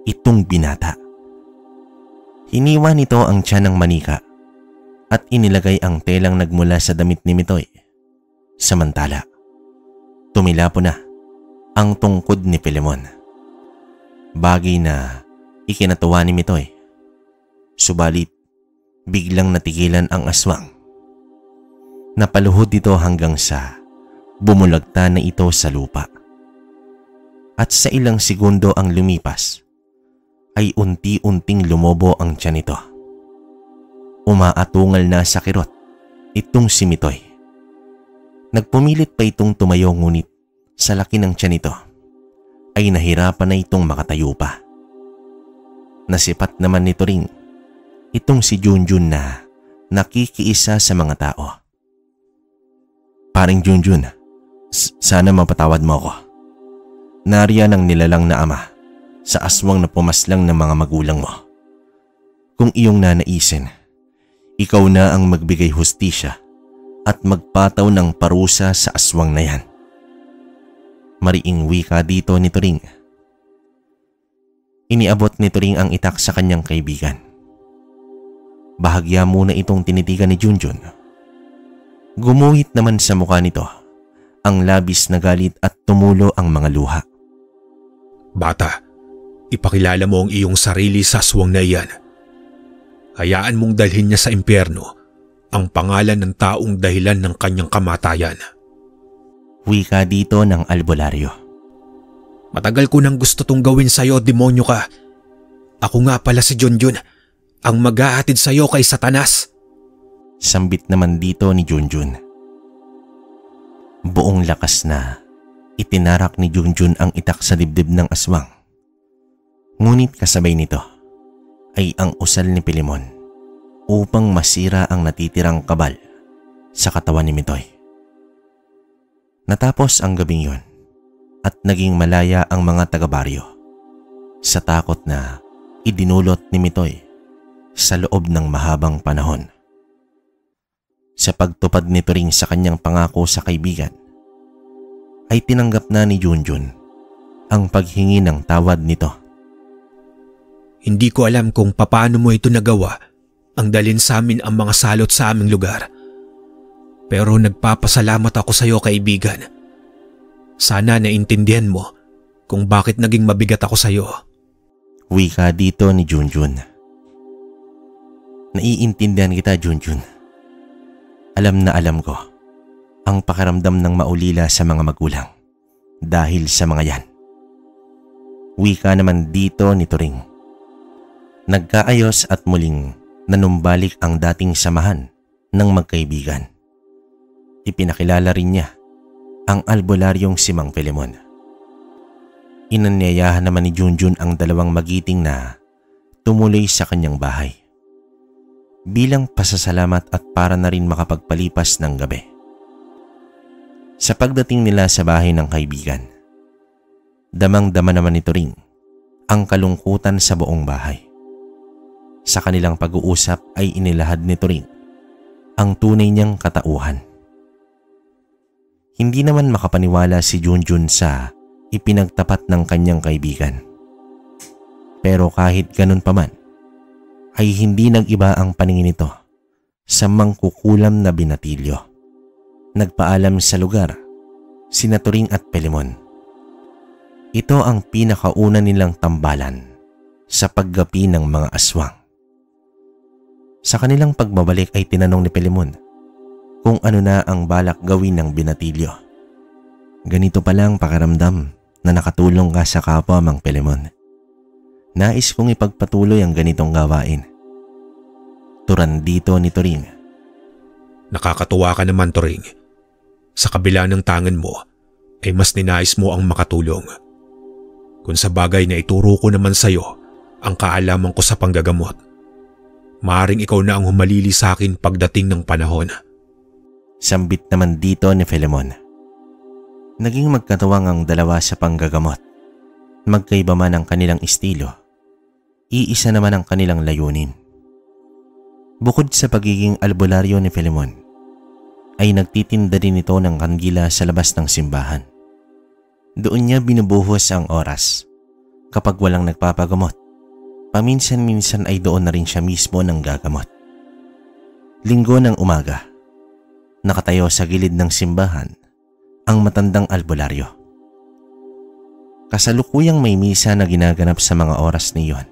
itong binata. Hiniwa nito ang tiyan ng manika at inilagay ang telang nagmula sa damit ni Mitoy. Samantala, tumilapo na ang tungkod ni Filemon. Bagay na ikinatuwa ni Mitoy. Subalit, biglang natigilan ang aswang. Napaluhod ito hanggang sa bumulagta na ito sa lupa. At sa ilang segundo ang lumipas, ay unti-unting lumobo ang tiyan nito. Umaatungal na sa kirot itong si Mitoy. Nagpumilit pa itong tumayo ngunit sa laki ng tiyan nito ay nahirapan na itong makatayo pa. Nasipat naman nito ring itong si Junjun na nakikiisa sa mga tao. Paring Junjun, sana mapatawad mo ako. Nariyan ang nilalang na ama sa aswang na pumaslang ng mga magulang mo. Kung iyong nanaisin, ikaw na ang magbigay hustisya at magpataw ng parusa sa aswang na yan. Mariing wika dito ni Turing. Iniabot ni Turing ang itak sa kanyang kaibigan. Bahagya muna itong tinitigan ni Junjun. Gumuhit naman sa mukha nito ang labis na galit at tumulo ang mga luha. Bata, ipakilala mo ang iyong sarili sa aswang na iyan. Hayaan mong dalhin niya sa impyerno ang pangalan ng taong dahilan ng kanyang kamatayan. Wika dito ng albularyo. Matagal ko nang gusto tong gawin sa'yo, demonyo ka. Ako nga pala si Junjun, ang maghahatid sa'yo kay Satanas. Sambit naman dito ni Junjun. Buong lakas na itinarak ni Junjun ang itak sa dibdib ng aswang. Ngunit kasabay nito ay ang usal ni Pilimon upang masira ang natitirang kabal sa katawan ni Mitoy. Natapos ang gabing yon at naging malaya ang mga taga-baryo sa takot na idinulot ni Mitoy sa loob ng mahabang panahon. Sa pagtupad nito ring sa kanyang pangako sa kaibigan, ay tinanggap na ni Junjun ang paghingi ng tawad nito. Hindi ko alam kung paano mo ito nagawa ang dalhin sa amin ang mga salot sa aming lugar. Pero nagpapasalamat ako sa iyo, kaibigan. Sana naintindihan mo kung bakit naging mabigat ako sa iyo. Wika dito ni Junjun. Naiintindihan kita, Junjun. Alam na alam ko ang pakiramdam ng maulila sa mga magulang dahil sa mga yan. Wika naman dito ni Turing. Nagkaayos at muling nanumbalik ang dating samahan ng magkaibigan. Ipinakilala rin niya ang albularyong si Mang Pilimon. Inanyayahan naman ni Junjun ang dalawang magiting na tumuloy sa kanyang bahay bilang pasasalamat at para na rin makapagpalipas ng gabi. Sa pagdating nila sa bahay ng kaibigan, damang-dama naman nito rin ang kalungkutan sa buong bahay. Sa kanilang pag-uusap ay inilahad nito rin ang tunay niyang katauhan. Hindi naman makapaniwala si Junjun sa ipinagtapat ng kanyang kaibigan. Pero kahit ganun pa man, ay hindi nag-iba ang paningin nito sa mangkukulam na binatilyo. Nagpaalam sa lugar sina Turing at Pilimon. Ito ang pinakauna nilang tambalan sa paggapi ng mga aswang. Sa kanilang pagbabalik ay tinanong ni Pilimon kung ano na ang balak gawin ng binatilyo. Ganito palang pakiramdam na nakatulong ka sa kapwa, Mang Pilimon. Nais kong ipagpatuloy ang ganitong gawain. Turan dito ni Turing. Nakakatuwa ka naman, Turing. Sa kabila ng tangan mo ay mas ninais mo ang makatulong. Kung sa bagay na ituro ko naman sa iyo ang kaalaman ko sa panggagamot, maaring ikaw na ang humalili sa akin pagdating ng panahon. Sambit naman dito ni Pilimon. Naging magkatuwang ang dalawa sa panggagamot. Magkaiba man ang kanilang estilo, iisa naman ang kanilang layunin. Bukod sa pagiging albularyo ni Pilimon, ay nagtitinda din ito ng kandila sa labas ng simbahan. Doon niya binubuhos ang oras. Kapag walang nagpapagamot, paminsan-minsan ay doon na rin siya mismo ng gagamot. Linggo ng umaga, nakatayo sa gilid ng simbahan ang matandang albularyo. Kasalukuyang may misa na ginaganap sa mga oras na iyon.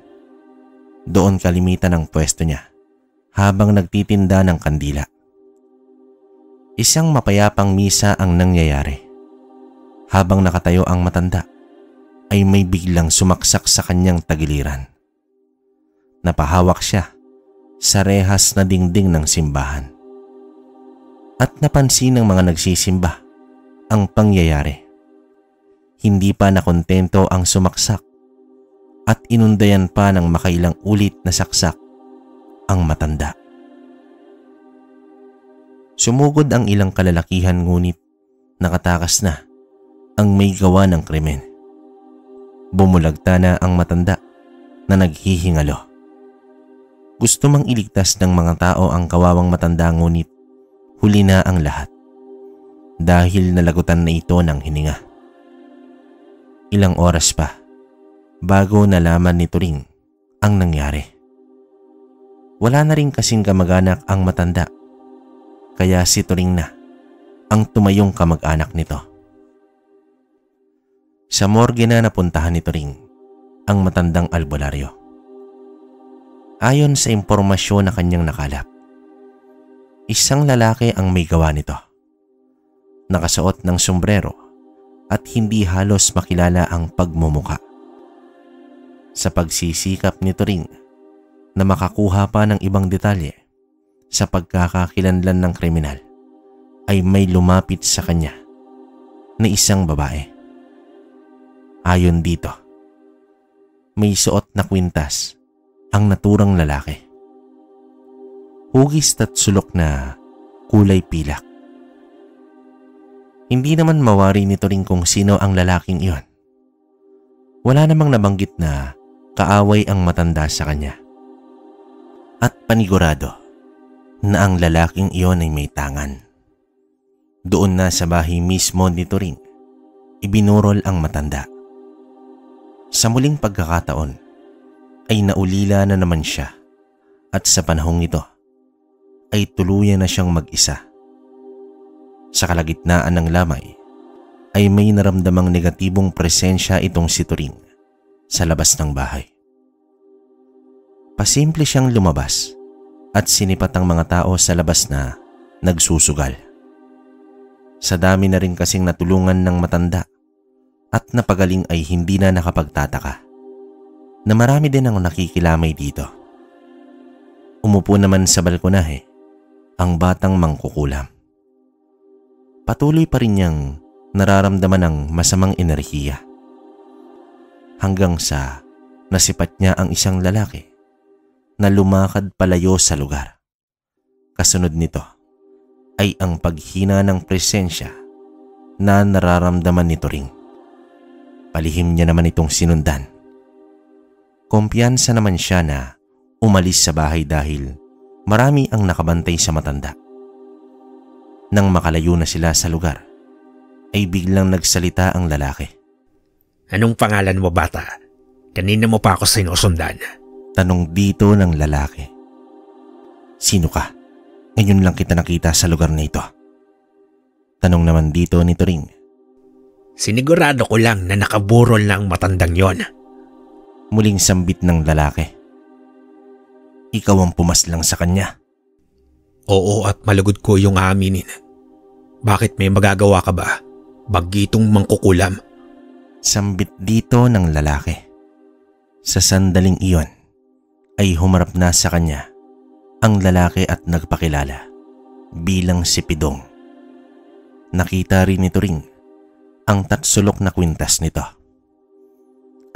Doon kalimitan ang pwesto niya habang nagtitinda ng kandila. Isang mapayapang misa ang nangyayari. Habang nakatayo ang matanda, ay may biglang sumaksak sa kanyang tagiliran. Napahawak siya sa rehas na dingding ng simbahan. At napansin ng mga nagsisimba ang pangyayari. Hindi pa nakontento ang sumaksak at inundayan pa ng makailang ulit na saksak ang matanda. Sumugod ang ilang kalalakihan ngunit nakatakas na ang may gawa ng krimen. Bumulagta na ang matanda na naghihingalo. Gusto mang iligtas ng mga tao ang kawawang matanda ngunit huli na ang lahat dahil nalagutan na ito ng hininga. Ilang oras pa bago nalaman ni Turing ang nangyari. Wala na rin kasing kamag-anak ang matanda, kaya si Turing na ang tumayong kamag-anak nito. Sa morgue na napuntahan ni Turing ang matandang albularyo. Ayon sa impormasyon na kanyang nakalap, isang lalaki ang may gawa nito. Nakasuot ng sombrero at hindi halos makilala ang pagmumuka. Sa pagsisikap ni Turing na makakuha pa ng ibang detalye sa pagkakakilanlan ng kriminal, ay may lumapit sa kanya na isang babae. Ayon dito, may suot na kwintas ang naturang lalaki. Hugis at sulok na kulay pilak. Hindi naman mawari ni Turing kung sino ang lalaking iyon. Wala namang nabanggit na kaaway ang matanda sa kanya. At panigurado na ang lalaking iyon ay may tangan. Doon na sa bahay mismo ni Turing, ibinurol ang matanda. Sa muling pagkakataon ay naulila na naman siya at sa panahong ito ay tuluyan na siyang mag-isa. Sa kalagitnaan ng lamay ay may naramdamang negatibong presensya itong si Turing sa labas ng bahay. Pasimple siyang lumabas at sinipat ang mga tao sa labas na nagsusugal. Sa dami na rin kasing natulungan ng matanda at napagaling ay hindi na nakapagtataka na marami din ang nakikilamay dito. Umupo naman sa balkonahe ang batang mangkukulam. Patuloy pa rin niyang nararamdaman ang masamang enerhiya hanggang sa nasipat niya ang isang lalaki na lumakad palayo sa lugar. Kasunod nito ay ang paghina ng presensya na nararamdaman ni Turing. Palihim niya naman itong sinundan. Kumpiyansa naman siya na umalis sa bahay dahil marami ang nakabantay sa matanda. Nang makalayo na sila sa lugar, ay biglang nagsalita ang lalaki. Anong pangalan mo, bata? Kanina mo pa ako sinusundan. Tanong dito ng lalaki. Sino ka? Ngayon lang kita nakita sa lugar na ito. Tanong naman dito ni Turing. Sinigurado ko lang na nakaburol na ang matandang yon. Muling sambit ng lalaki. Ikaw ang pumaslang sa kanya. Oo, at malugod ko yung aaminin. Bakit, may magagawa ka ba? Bagitong mangkukulam. Sambit dito ng lalaki. Sa sandaling iyon ay humarap na sa kanya ang lalaki at nagpakilala bilang si Pidong. Nakita rin ni Turing ang tatsulok na kwintas nito.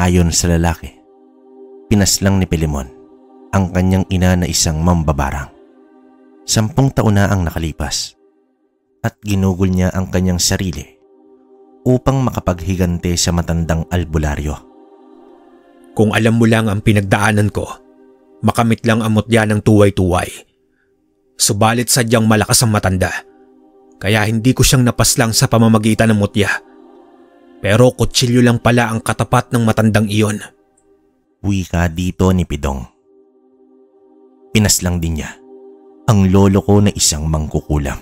Ayon sa lalaki, pinaslang ni Pilimon ang kanyang ina na isang mambabarang. 10 taon na ang nakalipas at ginugol niya ang kanyang sarili upang makapaghigante sa matandang albularyo. Kung alam mo lang ang pinagdaanan ko, makamit lang ang mutya ng tuway-tuway. Subalit sadyang malakas ang matanda, kaya hindi ko siyang napaslang sa pamamagitan ng mutya. Pero kutsilyo lang pala ang katapat ng matandang iyon. Wika dito ni Pidong. Pinaslang din niya ang lolo ko na isang mangkukulam.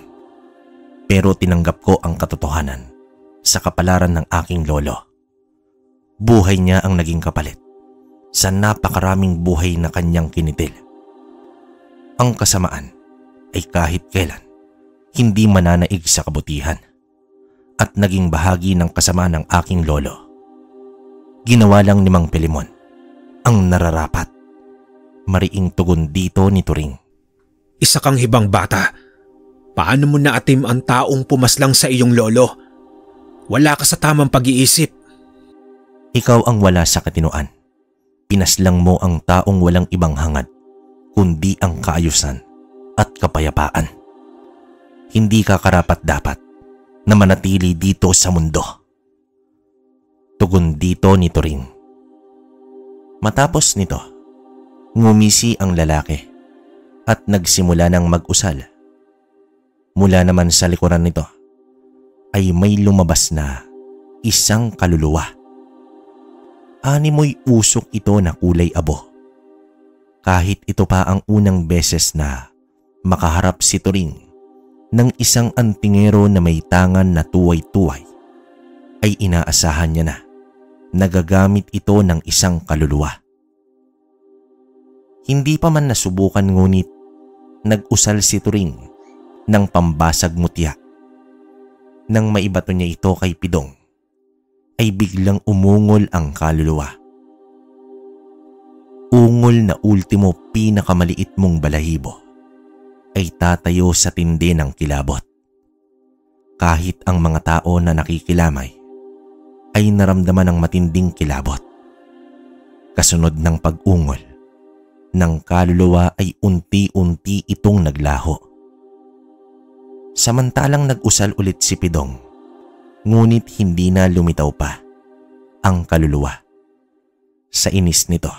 Pero tinanggap ko ang katotohanan sa kapalaran ng aking lolo. Buhay niya ang naging kapalit sa napakaraming buhay na kanyang kinitil. Ang kasamaan ay kahit kailan hindi mananaig sa kabutihan at naging bahagi ng kasamaan ng aking lolo. Ginawa lang ni Mang Pilimon ang nararapat Mariing tugon dito ni Turing. Isa kang hibang bata. Paano mo naatim ang taong pumaslang sa iyong lolo? Wala ka sa tamang pag-iisip. Ikaw ang wala sa katinoan. Pinaslang mo ang taong walang ibang hangad, kundi ang kaayusan at kapayapaan. Hindi ka karapat-dapat na manatili dito sa mundo. Tugon dito ni Turing. Matapos nito, ngumisi ang lalaki at nagsimula ng mag-usal. Mula naman sa likuran nito ay may lumabas na isang kaluluwa. Animoy usok ito na kulay abo. Kahit ito pa ang unang beses na makaharap si Turing ng isang antingero na may tangan na tuway-tuway, ay inaasahan niya na nagagamit ito ng isang kaluluwa. Hindi pa man nasubukan ngunit nag-usal si Turing ng pambasag mutya. Nang maibato niya ito kay Pidong, ay biglang umungol ang kaluluwa. Ungol na ultimo pinakamaliit mong balahibo ay tatayo sa tindi ng kilabot. Kahit ang mga tao na nakikilamay ay naramdaman ng matinding kilabot. Kasunod ng pag-ungol ng kaluluwa ay unti-unti itong naglaho. Samantalang nag-usal ulit si Pidong, ngunit hindi na lumitaw pa ang kaluluwa. Sa inis nito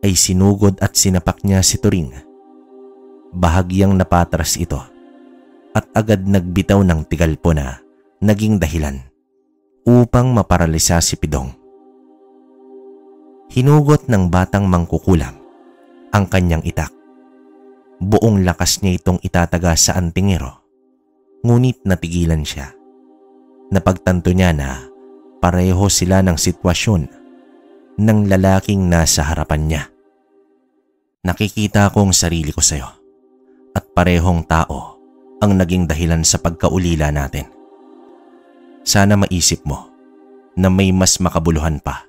ay sinugod at sinapak niya si Turing. Bahagyang napatras ito at agad nagbitaw ng tigalpo na naging dahilan upang maparalisa si Pidong. Hinugot ng batang mangkukulam ang kanyang itak. Buong lakas niya itong itataga sa antingero, ngunit natigilan siya. Napagtanto niya na pareho sila ng sitwasyon ng lalaking nasa harapan niya. Nakikita kong sarili ko sa'yo at parehong tao ang naging dahilan sa pagkaulila natin. Sana maisip mo na may mas makabuluhan pa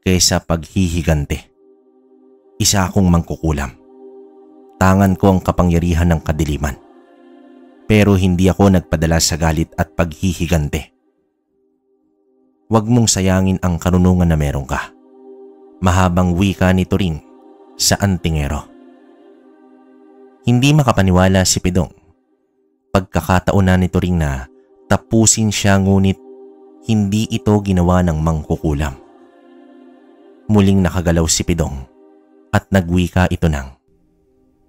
kaysa paghihigante. Isa akong mangkukulam. Tangan ko ang kapangyarihan ng kadiliman. Pero hindi ako nagpadala sa galit at paghihigante. Huwag mong sayangin ang karunungan na meron ka. Mahabang wika ni Turing sa antingero. Hindi makapaniwala si Pidong. Pagkakataon na ni Turing na tapusin siya, ngunit hindi ito ginawa ng mangkukulam. Muling nakagalaw si Pidong at nagwika ito ng,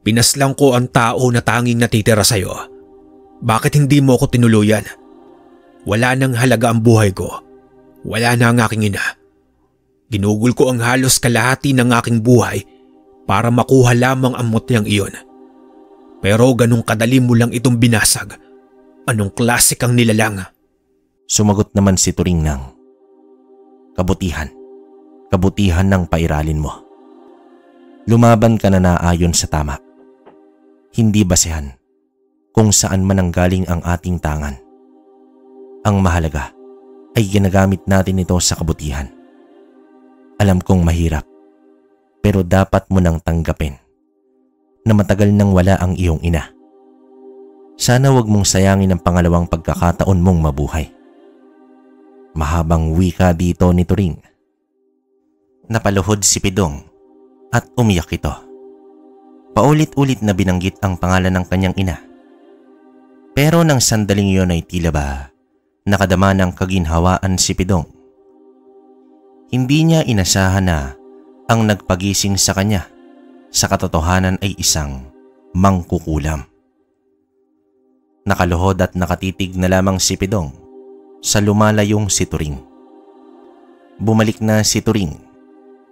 Pinaslang ko ang tao na tanging natitira sa'yo. Bakit hindi mo ko tinuluyan? Wala nang halaga ang buhay ko. Wala na ang aking ina. Ginugol ko ang halos kalahati ng aking buhay para makuha lamang ang mutyang iyon. Pero ganong kadali mo lang itong binasag. Anong klase kang nilalang? Sumagot naman si Turing ng, Kabutihan. Kabutihan ng pairalin mo. Lumaban ka na naayon sa tama. Hindi basehan kung saan man ang galing ang ating tangan. Ang mahalaga ay ginagamit natin ito sa kabutihan. Alam kong mahirap, pero dapat mo nang tanggapin na matagal nang wala ang iyong ina. Sana wag mong sayangin ang pangalawang pagkakataon mong mabuhay. Mahabang wika dito ni Turing. Napaluhod si Pidong at umiyak ito. Paulit-ulit na binanggit ang pangalan ng kanyang ina. Pero nang sandaling iyon ay tila ba nakadama ng kaginhawaan si Pidong. Hindi niya inasahan na ang nagpagising sa kanya sa katotohanan ay isang mangkukulam. Nakaluhod at nakatitig na lamang si Pidong sa lumalayong si Turing. Bumalik na si Turing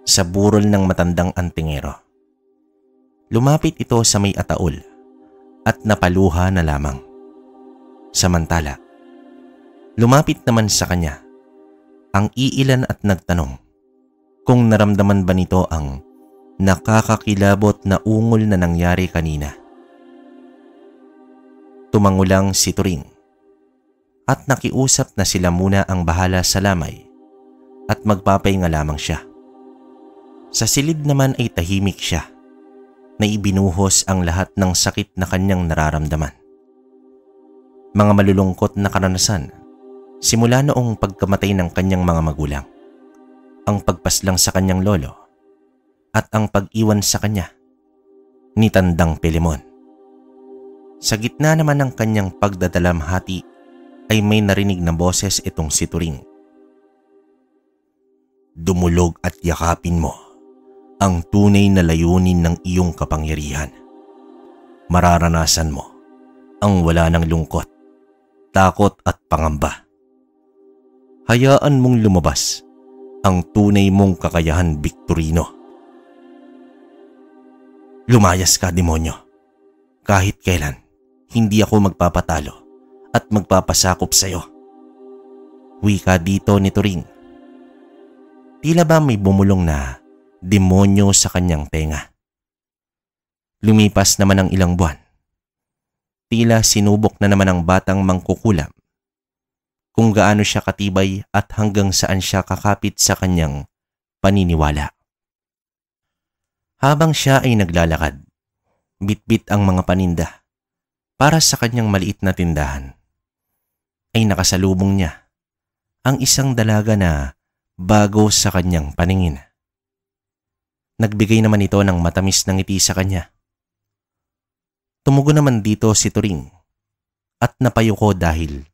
sa burol ng matandang antingero. Lumapit ito sa may ataol at napaluha na lamang. Samantala, lumapit naman sa kanya ang iilan at nagtanong kung naramdaman ba nito ang nakakakilabot na ungol na nangyari kanina. Tumangulang si Turing at nakiusap na sila muna ang bahala sa lamay at magpapahinga lamang siya. Sa silid naman ay tahimik siya na ibinuhos ang lahat ng sakit na kanyang nararamdaman. Mga malulungkot na karanasan simula noong pagkamatay ng kanyang mga magulang, ang pagpaslang sa kanyang lolo, at ang pag-iwan sa kanya ni Tandang Pilimon. Sa gitna naman ng kanyang pagdadalamhati ay may narinig na boses itong si Turing. Dumulog at yakapin mo ang tunay na layunin ng iyong kapangyarihan. Mararanasan mo ang wala ng lungkot, takot at pangamba. Hayaan mong lumabas ang tunay mong kakayahan, Victorino. Lumayas ka, demonyo. Kahit kailan, hindi ako magpapatalo at magpapasakop sa iyo. Wika dito ni Turing. Tila ba may bumulong na demonyo sa kanyang tenga. Lumipas naman ang ilang buwan. Tila sinubok na naman ang batang mangkukulam kung gaano siya katibay at hanggang saan siya kakapit sa kanyang paniniwala. Habang siya ay naglalakad, bitbit ang mga paninda para sa kanyang maliit na tindahan, ay nakasalubong niya ang isang dalaga na bago sa kanyang paningin. Nagbigay naman ito ng matamis na ngiti sa kanya. Tumugon naman dito si Turing at napayuko dahil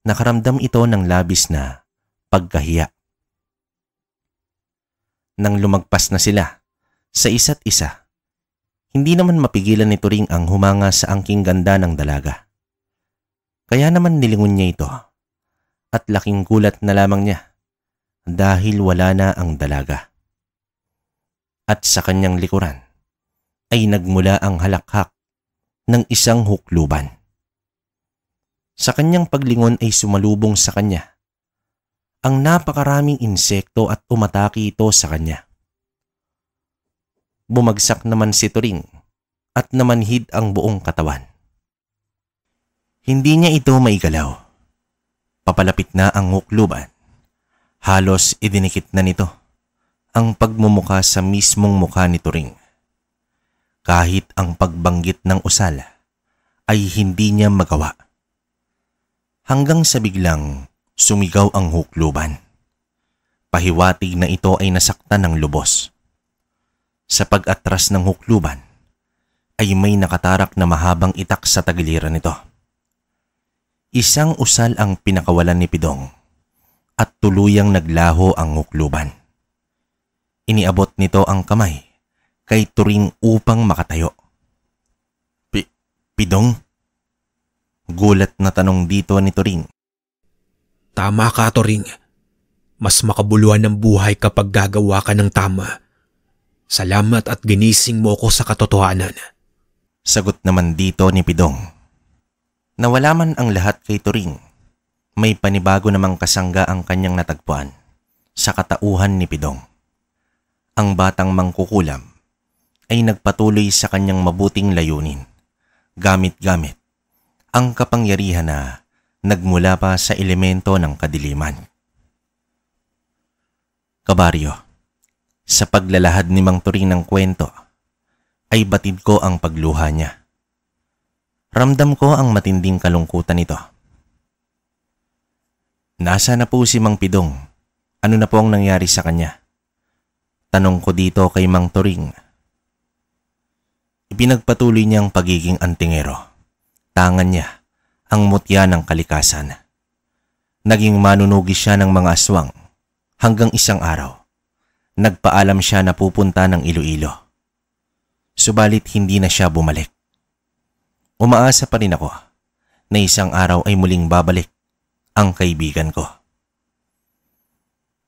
nakaramdam ito ng labis na pagkahiya. Nang lumagpas na sila sa isa't isa, hindi naman mapigilan ni Turing ang humanga sa angking ganda ng dalaga. Kaya naman nilingon niya ito at laking gulat na lamang niya dahil wala na ang dalaga. At sa kanyang likuran ay nagmula ang halakhak ng isang hukluban. Sa kanyang paglingon ay sumalubong sa kanya ang napakaraming insekto at umatake ito sa kanya. Bumagsak naman si Turing at namanhid ang buong katawan. Hindi niya ito maigalaw. Papalapit na ang hukluban. Halos idinikit na nito ang pagmumukha sa mismong mukha ni Turing. Kahit ang pagbanggit ng usal ay hindi niya magawa. Hanggang sa biglang sumigaw ang hukluban. Pahiwatig na ito ay nasaktan ng lubos. Sa pag-atras ng hukluban ay may nakatarak na mahabang itak sa tagiliran nito. Isang usal ang pinakawalan ni Pidong at tuluyang naglaho ang hukluban. Iniabot nito ang kamay kay Turing upang makatayo. Pidong? Gulat na tanong dito ni Turing. Tama ka, Turing. Mas makabuluhan ng buhay kapag gagawa ka ng tama. Salamat at ginising mo ko sa katotohanan. Sagot naman dito ni Pidong. Nawala man ang lahat kay Turing, may panibago namang kasangga ang kanyang natagpuan sa katauhan ni Pidong. Ang batang mangkukulam ay nagpatuloy sa kanyang mabuting layunin, gamit-gamit ang kapangyarihan na nagmula pa sa elemento ng kadiliman. Kabaryo, sa paglalahad ni Mang Turing ng kwento, ay batid ko ang pagluha niya. Ramdam ko ang matinding kalungkutan nito. Nasa na po si Mang Pidong? Ano na po ang nangyari sa kanya? Tanong ko dito kay Mang Turing. Ipinagpatuloy niyang pagiging antingero. Tangan niya ang mutya ng kalikasan. Naging manunugi siya ng mga aswang hanggang isang araw. Nagpaalam siya na pupunta ng Iloilo. Subalit hindi na siya bumalik. Umaasa pa rin ako na isang araw ay muling babalik ang kaibigan ko.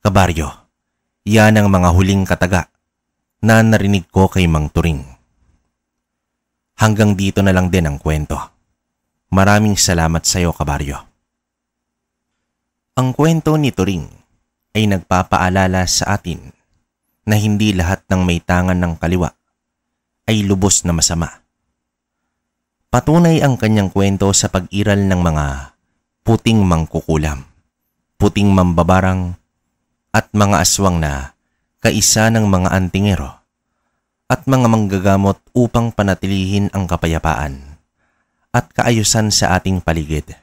Kabaryo, yan ang mga huling kataga na narinig ko kay Mang Turing. Hanggang dito na lang din ang kwento. Maraming salamat sa iyo, Kabaryo. Ang kwento ni Turing ay nagpapaalala sa atin na hindi lahat ng may tangan ng kaliwa ay lubos na masama. Patunay ang kanyang kwento sa pag-iral ng mga puting mangkukulam, puting mambabarang at mga aswang na kaisa ng mga antingero at mga manggagamot upang panatilihin ang kapayapaan at kaayusan sa ating paligid.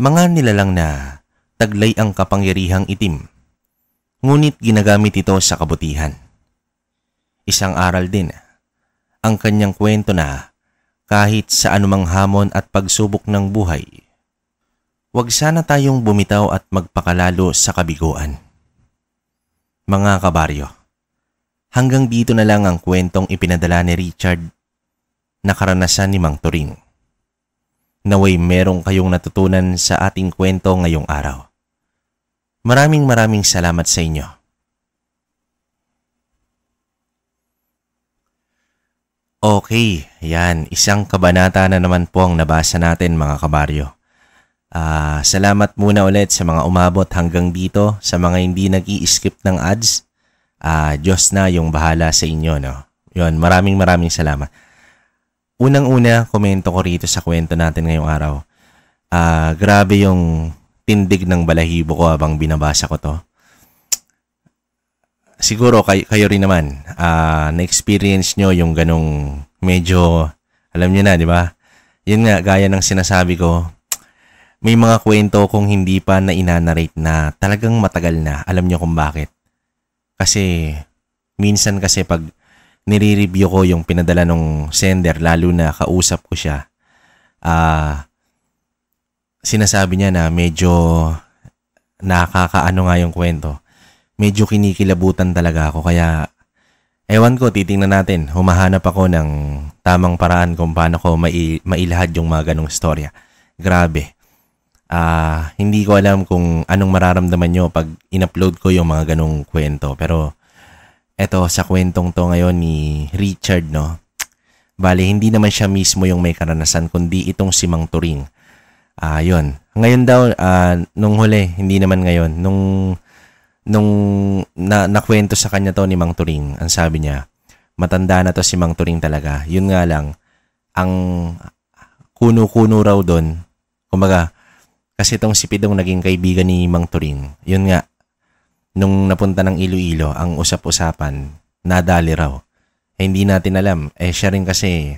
Mga nilalang na taglay ang kapangyarihang itim, ngunit ginagamit ito sa kabutihan. Isang aral din ang kanyang kwento na kahit sa anumang hamon at pagsubok ng buhay, huwag sana tayong bumitaw at magpakalalo sa kabiguan. Mga kabaryo, hanggang dito na lang ang kwentong ipinadala ni Richard na karanasan ni Mang Turing. Naway merong kayong natutunan sa ating kwento ngayong araw. Maraming salamat sa inyo. Okay, yan. Isang kabanata na naman po ang nabasa natin mga kabaryo. Salamat muna ulit sa mga umabot hanggang dito. Sa mga hindi nag-i-skip ng ads, Diyos na yung bahala sa inyo. No? Yun, maraming salamat. Unang-una, komento ko rito sa kwento natin ngayong araw. Grabe yung tindig ng balahibo ko habang binabasa ko to. Siguro kayo rin naman, na-experience nyo yung ganong medyo, alam nyo na, di ba? Yun nga, gaya ng sinasabi ko, may mga kwento kung hindi pa na inanarrate na talagang matagal na. Alam nyo kung bakit. Kasi, minsan kasi pag nire-review ko yung pinadala ng sender, lalo na kausap ko siya, sinasabi niya na medyo nakakaano nga yung kwento. Medyo kinikilabutan talaga ako. Kaya, ewan ko, titingnan natin. Humahanap ako ng tamang paraan kung paano ko mailahad yung mga ganong storya. Grabe. Hindi ko alam kung anong mararamdaman nyo pag in-upload ko yung mga ganong kwento. Pero, eto, sa kwentong to ngayon ni Richard, no? Bale, hindi naman siya mismo yung may karanasan, kundi itong si Mang Turing. Yun. Ngayon daw, nung huli, hindi naman ngayon, nung nakwento sa kanya to ni Mang Turing, ang sabi niya, matanda na to si Mang Turing talaga. Yun nga lang, ang kuno-kuno raw doon, kumbaga, kasi itong si Pidong naging kaibigan ni Mang Turing. Yun nga, nung napunta ng Iloilo, ang usap-usapan, nadali raw. Hindi natin alam. Siya rin kasi,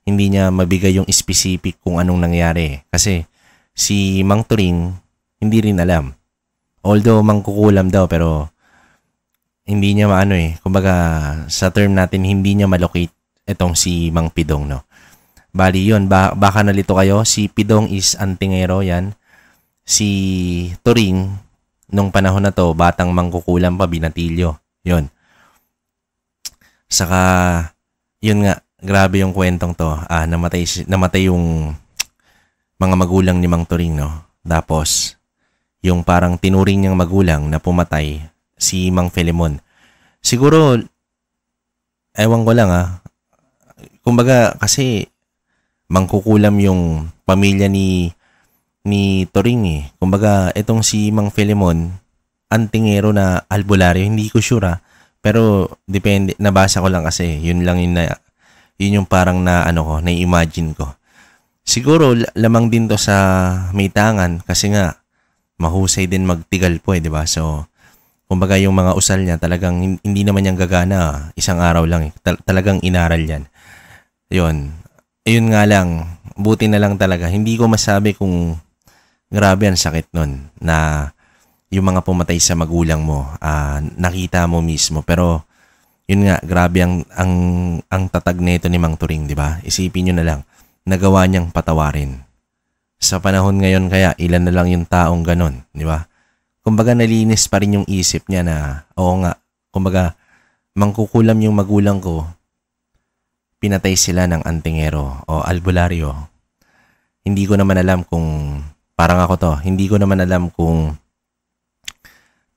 hindi niya mabigay yung specific kung anong nangyari. Kasi, si Mang Turing, hindi rin alam. Although mangkukulam daw pero hindi niya maano kumbaga sa term natin hindi niya malocate itong si Mang Pidong, no. Bali yun, baka nalito kayo, si Pidong is antingero yan. Si Turing nung panahon na to, batang mangkukulam pa, binatilyo. Yun. Saka yun nga, grabe yung kwentong to. Namatay yung mga magulang ni Mang Turing, no. Tapos yung parang tinuring niyang magulang na pumatay, si Mang Filemon. Siguro, ewan ko lang kumbaga kasi mangkukulam yung pamilya ni Turing Kumbaga, itong si Mang Filemon, antingero na albularyo, hindi ko sure pero depende, nabasa ko lang kasi, yun yung parang na-imagine ko. Siguro, lamang din to sa may tangan kasi nga, mahusay din magtigal po di ba? So, kumbaga yung mga usal niya talagang hindi naman niyang gagana. Isang araw lang talagang inaral yan. Yun. Ayun nga lang, buti na lang talaga. Hindi ko masabi kung grabe ang sakit nun na yung mga pumatay sa magulang mo, nakita mo mismo. Pero, yun nga, grabe ang tatag nito ni Mang Turing, di ba? Isipin nyo na lang, nagawa niyang patawarin. Sa panahon ngayon kaya, ilan na lang yung taong ganon, di ba? Kumbaga nalinis pa rin yung isip niya na, oo nga, kumbaga mangkukulam yung magulang ko, pinatay sila ng antingero o albularyo. Hindi ko naman alam kung, parang ako to, hindi ko naman alam kung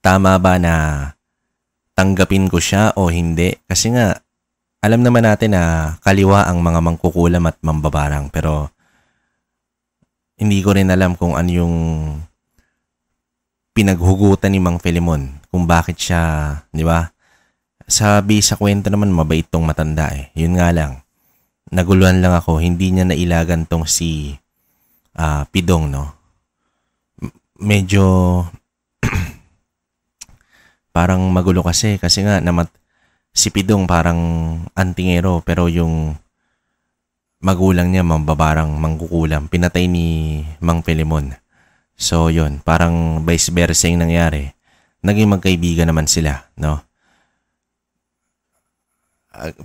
tama ba na tanggapin ko siya o hindi. Kasi nga, alam naman natin na kaliwa ang mga mangkukulam at mambabarang, pero hindi ko rin alam kung ano yung pinaghugutan ni Mang Filemon. Kung bakit siya, di ba? Sabi sa kwento naman, mabait tong matanda Yun nga lang, naguluhan lang ako, hindi niya nailagan tong si Pidong, no? Medyo parang magulo kasi nga Si Pidong parang antingero pero yung magulang niya mambabarang mangkukulam. Pinatay ni Mang Pelimon. So yun, parang vice versa yung nangyari. Naging magkaibigan naman sila, no?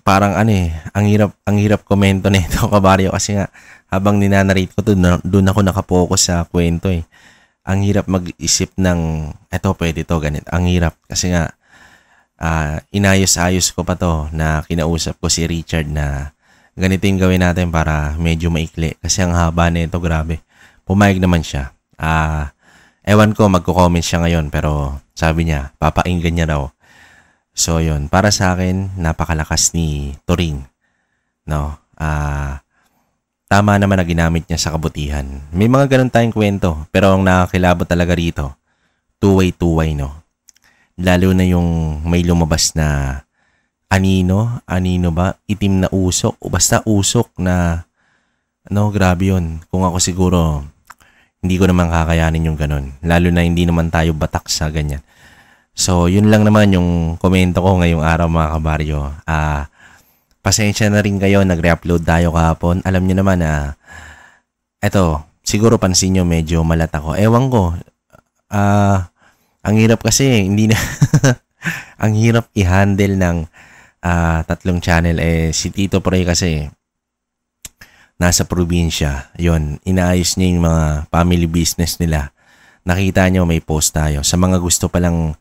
Parang ang hirap komento nito kabaryo kasi nga habang ninanarate ko doon ako nakapokus sa kwento eh. Ang hirap mag-isip ng eto pwede to ganito. Ang hirap kasi nga inayos-ayos ko pa to na kinausap ko si Richard na ganito yung gawin natin para medyo maikli kasi ang haba nito grabe. Pumayag naman siya. Ewan ko magko-comment siya ngayon pero sabi niya papainggan niya raw. So yun, para sa akin, napakalakas ni Turing. No? Tama naman na ginamit niya sa kabutihan. May mga ganun tayong kwento, pero ang nakakilabot talaga rito, two-way, no? Lalo na yung may lumabas na anino ba? Itim na usok, o basta usok na, grabe yun. Kung ako siguro, hindi ko naman kakayanin yung ganun. Lalo na hindi naman tayo batak sa ganyan. So, yun lang naman yung komento ko ngayong araw mga kabaryo. Pasensya na rin kayo, nag-re-upload tayo kahapon. Alam nyo naman eto, siguro pansin nyo medyo malat ako. Ewan ko, ang hirap kasi, hindi na, ang hirap i-handle ng tatlong channel. Si Tito Proy kasi, nasa probinsya. Yun, inaayos niya yung mga family business nila. Nakita nyo, may post tayo. Sa mga gusto palang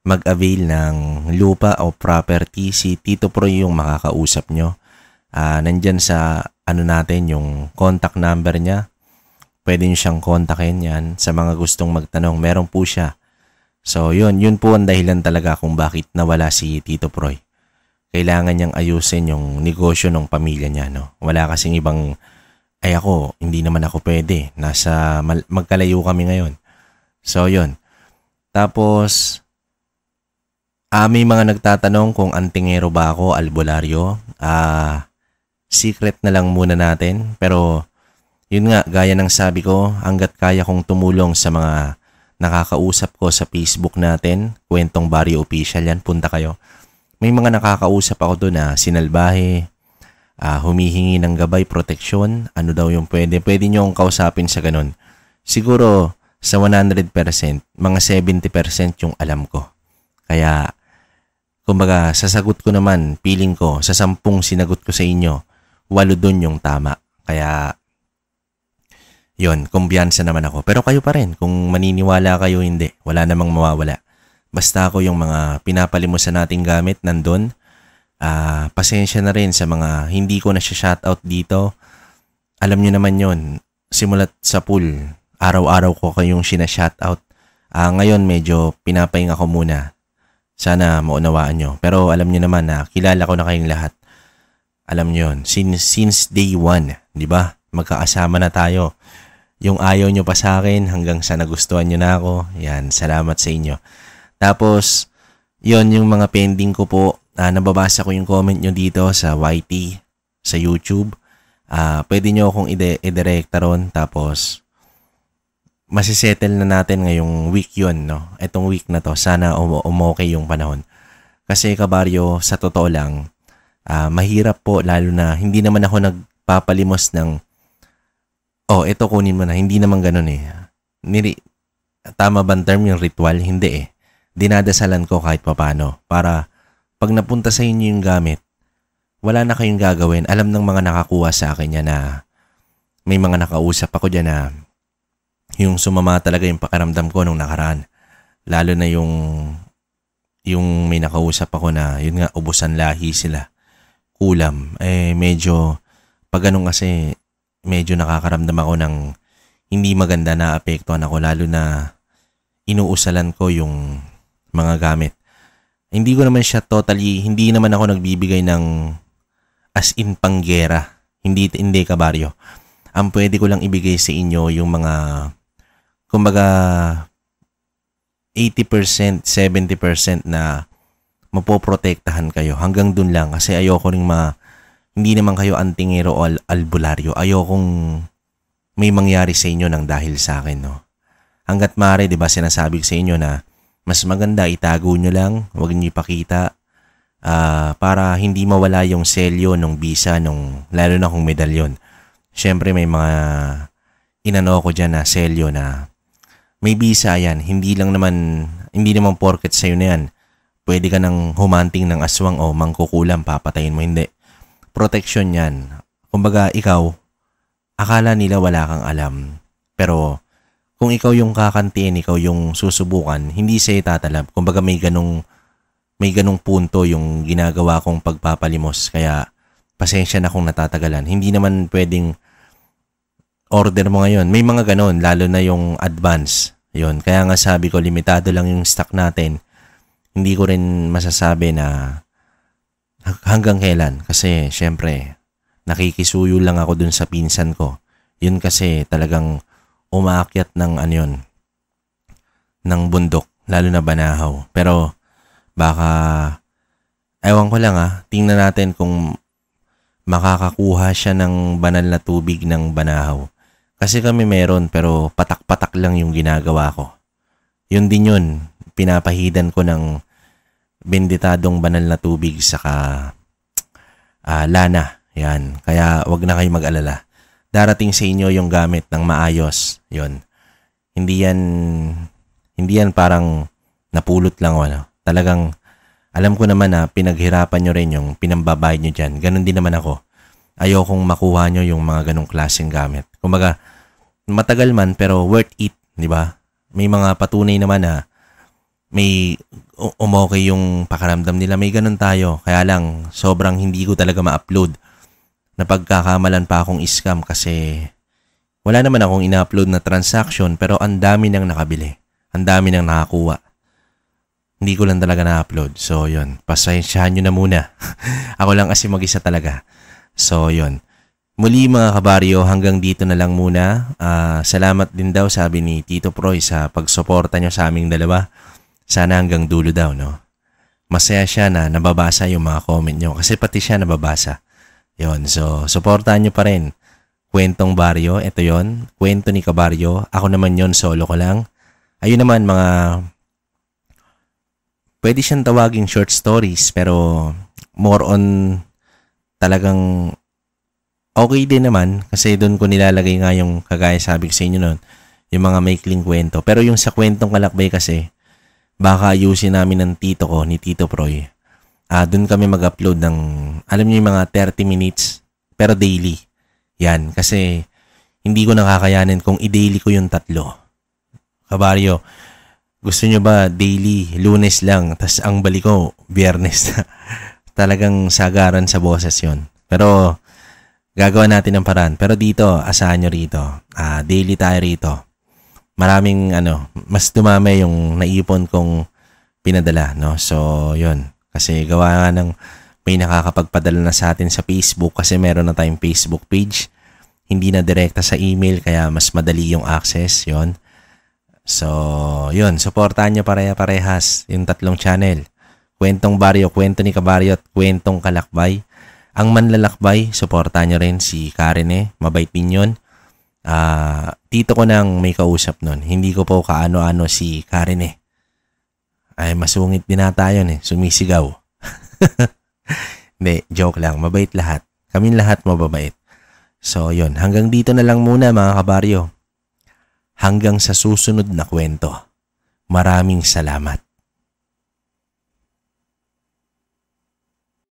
mag-avail ng lupa o property, si Tito Proy yung makakausap nyo. Nandyan sa natin yung contact number niya. Pwede nyo siyang kontakin yan. Sa mga gustong magtanong, meron po siya. So yun po ang dahilan talaga kung bakit nawala si Tito Proy. Kailangan niyang ayusin yung negosyo ng pamilya niya. No? Wala kasing ibang, ako, hindi naman ako pwede. Magkalayo kami ngayon. So yun. Tapos, may mga nagtatanong kung antingero ba ako, albularyo. Secret na lang muna natin. Pero, yun nga, gaya ng sabi ko, hanggat kaya kong tumulong sa mga nakakausap ko sa Facebook natin, Kwentong Baryo Official yan, punta kayo. May mga nakakausap ako doon na sinalbahe, humihingi ng gabay, proteksyon, ano daw yung pwede. Pwede nyo akong kausapin sa ganun. Siguro, sa 100%, mga 70% yung alam ko. Kaya, kumbaga, sasagot ko naman, feeling ko, sa 10 sinagot ko sa inyo, 8 dun yung tama. Kaya, yon, kumbiyansa naman ako. Pero kayo pa rin, kung maniniwala kayo, hindi. Wala namang mawawala. Basta ako yung mga pinapalimusan nating gamit, nandun. Pasensya na rin sa mga hindi ko na siya shoutout dito. Alam nyo naman yon, simulat sa pool, araw-araw ko kayong sina-shoutout. Ngayon, medyo pinapahinga ko muna. Sana maunawaan nyo. Pero alam nyo naman na kilala ko na kayong lahat. Alam nyo yun. Since day 1, di ba? Magkakasama na tayo. Yung ayaw nyo pa sa akin hanggang sa nagustuhan nyo na ako. Yan, salamat sa inyo. Tapos, yon yung mga pending ko po. Nababasa ko yung comment nyo dito sa YT, sa YouTube. Pwede nyo akong i-directa ron. Tapos, masisettle na natin ngayong week yun, no? Itong week na to, sana umokay yung panahon. Kasi kabaryo, sa totoo lang, mahirap po, lalo na hindi naman ako nagpapalimos ng, ito kunin mo na, hindi naman ganun eh. Tama bang term yung ritual? Hindi eh. Dinadasalan ko kahit papano para pag napunta sa inyo yung gamit, wala na kayong gagawin. Alam ng mga nakakuha sa akin yan na may mga nakausap ako dyan na yung sumama talaga yung pakiramdam ko nung nakaraan. Lalo na yung may nakausap ako na yun nga, ubusan lahi sila. Kulam. Medyo, pag ganun kasi, medyo nakakaramdam ako ng hindi maganda na apektuhan ako. Lalo na inuusalan ko yung mga gamit. Hindi ko naman siya hindi naman ako nagbibigay ng as in panggera. Hindi kabaryo. Ang pwede ko lang ibigay sa inyo yung mga kumbaga 80%, 70% na mapoprotektahan kayo. Hanggang dun lang kasi ayoko ring hindi naman kayo antingero o albularyo. Ayokong may mangyari sa inyo ng dahil sa akin, no? Hanggat maaari, di ba, sinasabi sa inyo na mas maganda itago nyo lang, huwag nyo ipakita. para hindi mawala yung selyo ng visa lalo na kung medalyon. Syempre may mga inano ko dyan na selyo na may visa yan. Hindi naman porket sa'yo na yan. Pwede ka nang humanting ng aswang o mangkukulam, papatayin mo. Hindi. Protection yan. Kumbaga ikaw, akala nila wala kang alam. Pero kung ikaw yung kakantiin, ikaw yung susubukan, hindi sa'yo tatalab. Kumbaga may ganong punto yung ginagawa kong pagpapalimos. Kaya pasensya na kung natatagalan. Hindi naman pwedeng order mo ngayon. May mga ganon, lalo na yung advance. Yun. Kaya nga sabi ko, limitado lang yung stock natin. Hindi ko rin masasabi na hanggang kailan. Kasi syempre, nakikisuyo lang ako dun sa pinsan ko. Yun kasi talagang umaakyat ng ng bundok, lalo na Banahaw. Pero baka, ewan ko lang tingnan natin kung makakakuha siya ng banal na tubig ng Banahaw. Kasi kami meron pero patak-patak lang yung ginagawa ko. Yun din yun, pinapahidan ko ng benditadong banal na tubig saka lana. Yan, kaya wag na kayo mag-alala. Darating sa inyo yung gamit ng maayos. Yun. Hindi yan parang napulot lang Talagang alam ko naman na pinaghirapan nyo rin yung pinambabayad nyo dyan. Ganon din naman ako. Ayokong makuha nyo yung mga ganong klaseng gamit. Kumbaga, matagal man pero worth it, di ba? May mga patunay naman na may umokay yung pakaramdam nila. May ganon tayo. Kaya lang, sobrang hindi ko talaga ma-upload. Napagkakamalan pa akong scam kasi wala naman akong ina-upload na transaction pero ang dami nang nakabili. Ang dami nang nakakuha. Hindi ko lang talaga na-upload. So, yun. Pasensyahan nyo na muna. Ako lang kasi mag-isa talaga. So, yun. Muli mga kabaryo, hanggang dito na lang muna. Salamat din daw, sabi ni Tito Proy, sa pagsuporta nyo sa aming dalawa. Sana hanggang dulo daw, no? Masaya siya na nababasa yung mga comment nyo kasi pati siya nababasa. Yun, so suportahan nyo pa rin. Kwentong Baryo, ito yon. Kwento ni Kabaryo. Ako naman yon, solo ko lang. Ayun naman pwede siyang tawaging short stories pero more on talagang okay din naman kasi doon ko nilalagay nga yung kagaya sabi ko sa inyo noon, yung mga maikling kwento. Pero yung sa kwentong kalakbay kasi baka ayusin namin ng tito ko, ni Tito Proy. Doon kami mag-upload ng, alam niyo yung mga 30 minutes, pero daily. Yan, kasi hindi ko nakakayanin kung i-daily ko yung 3. Kabaryo, gusto nyo ba daily, Lunes lang, tas ang balik ko, Biyernes na. Talagang sagaran sa boses yon. Pero, gagawa natin ng paraan. Pero dito, asahan nyo rito. Daily tayo rito. Maraming, mas dumami yung naipon kong pinadala, no? So, yon. Kasi gawa nga ng may nakakapagpadala na sa atin sa Facebook kasi meron na tayong Facebook page. Hindi na direkta sa email kaya mas madali yung access. Yon. So, yun. Supportahan nyo pareha-parehas yung 3 channel. Kwentong Baryo, Kwento ni Kabaryo at Kwentong Kalakbay. Ang manlalakbay, supportahan nyo rin si Karen. Mabait din yun. Tito ko nang may kausap nun. Hindi ko po kaano-ano si Karen. Ay, masungit din na tayo sumisigaw. Hindi, joke lang. Mabait lahat. Kaming lahat mababait. So, yun. Hanggang dito na lang muna mga kabaryo. Hanggang sa susunod na kwento. Maraming salamat.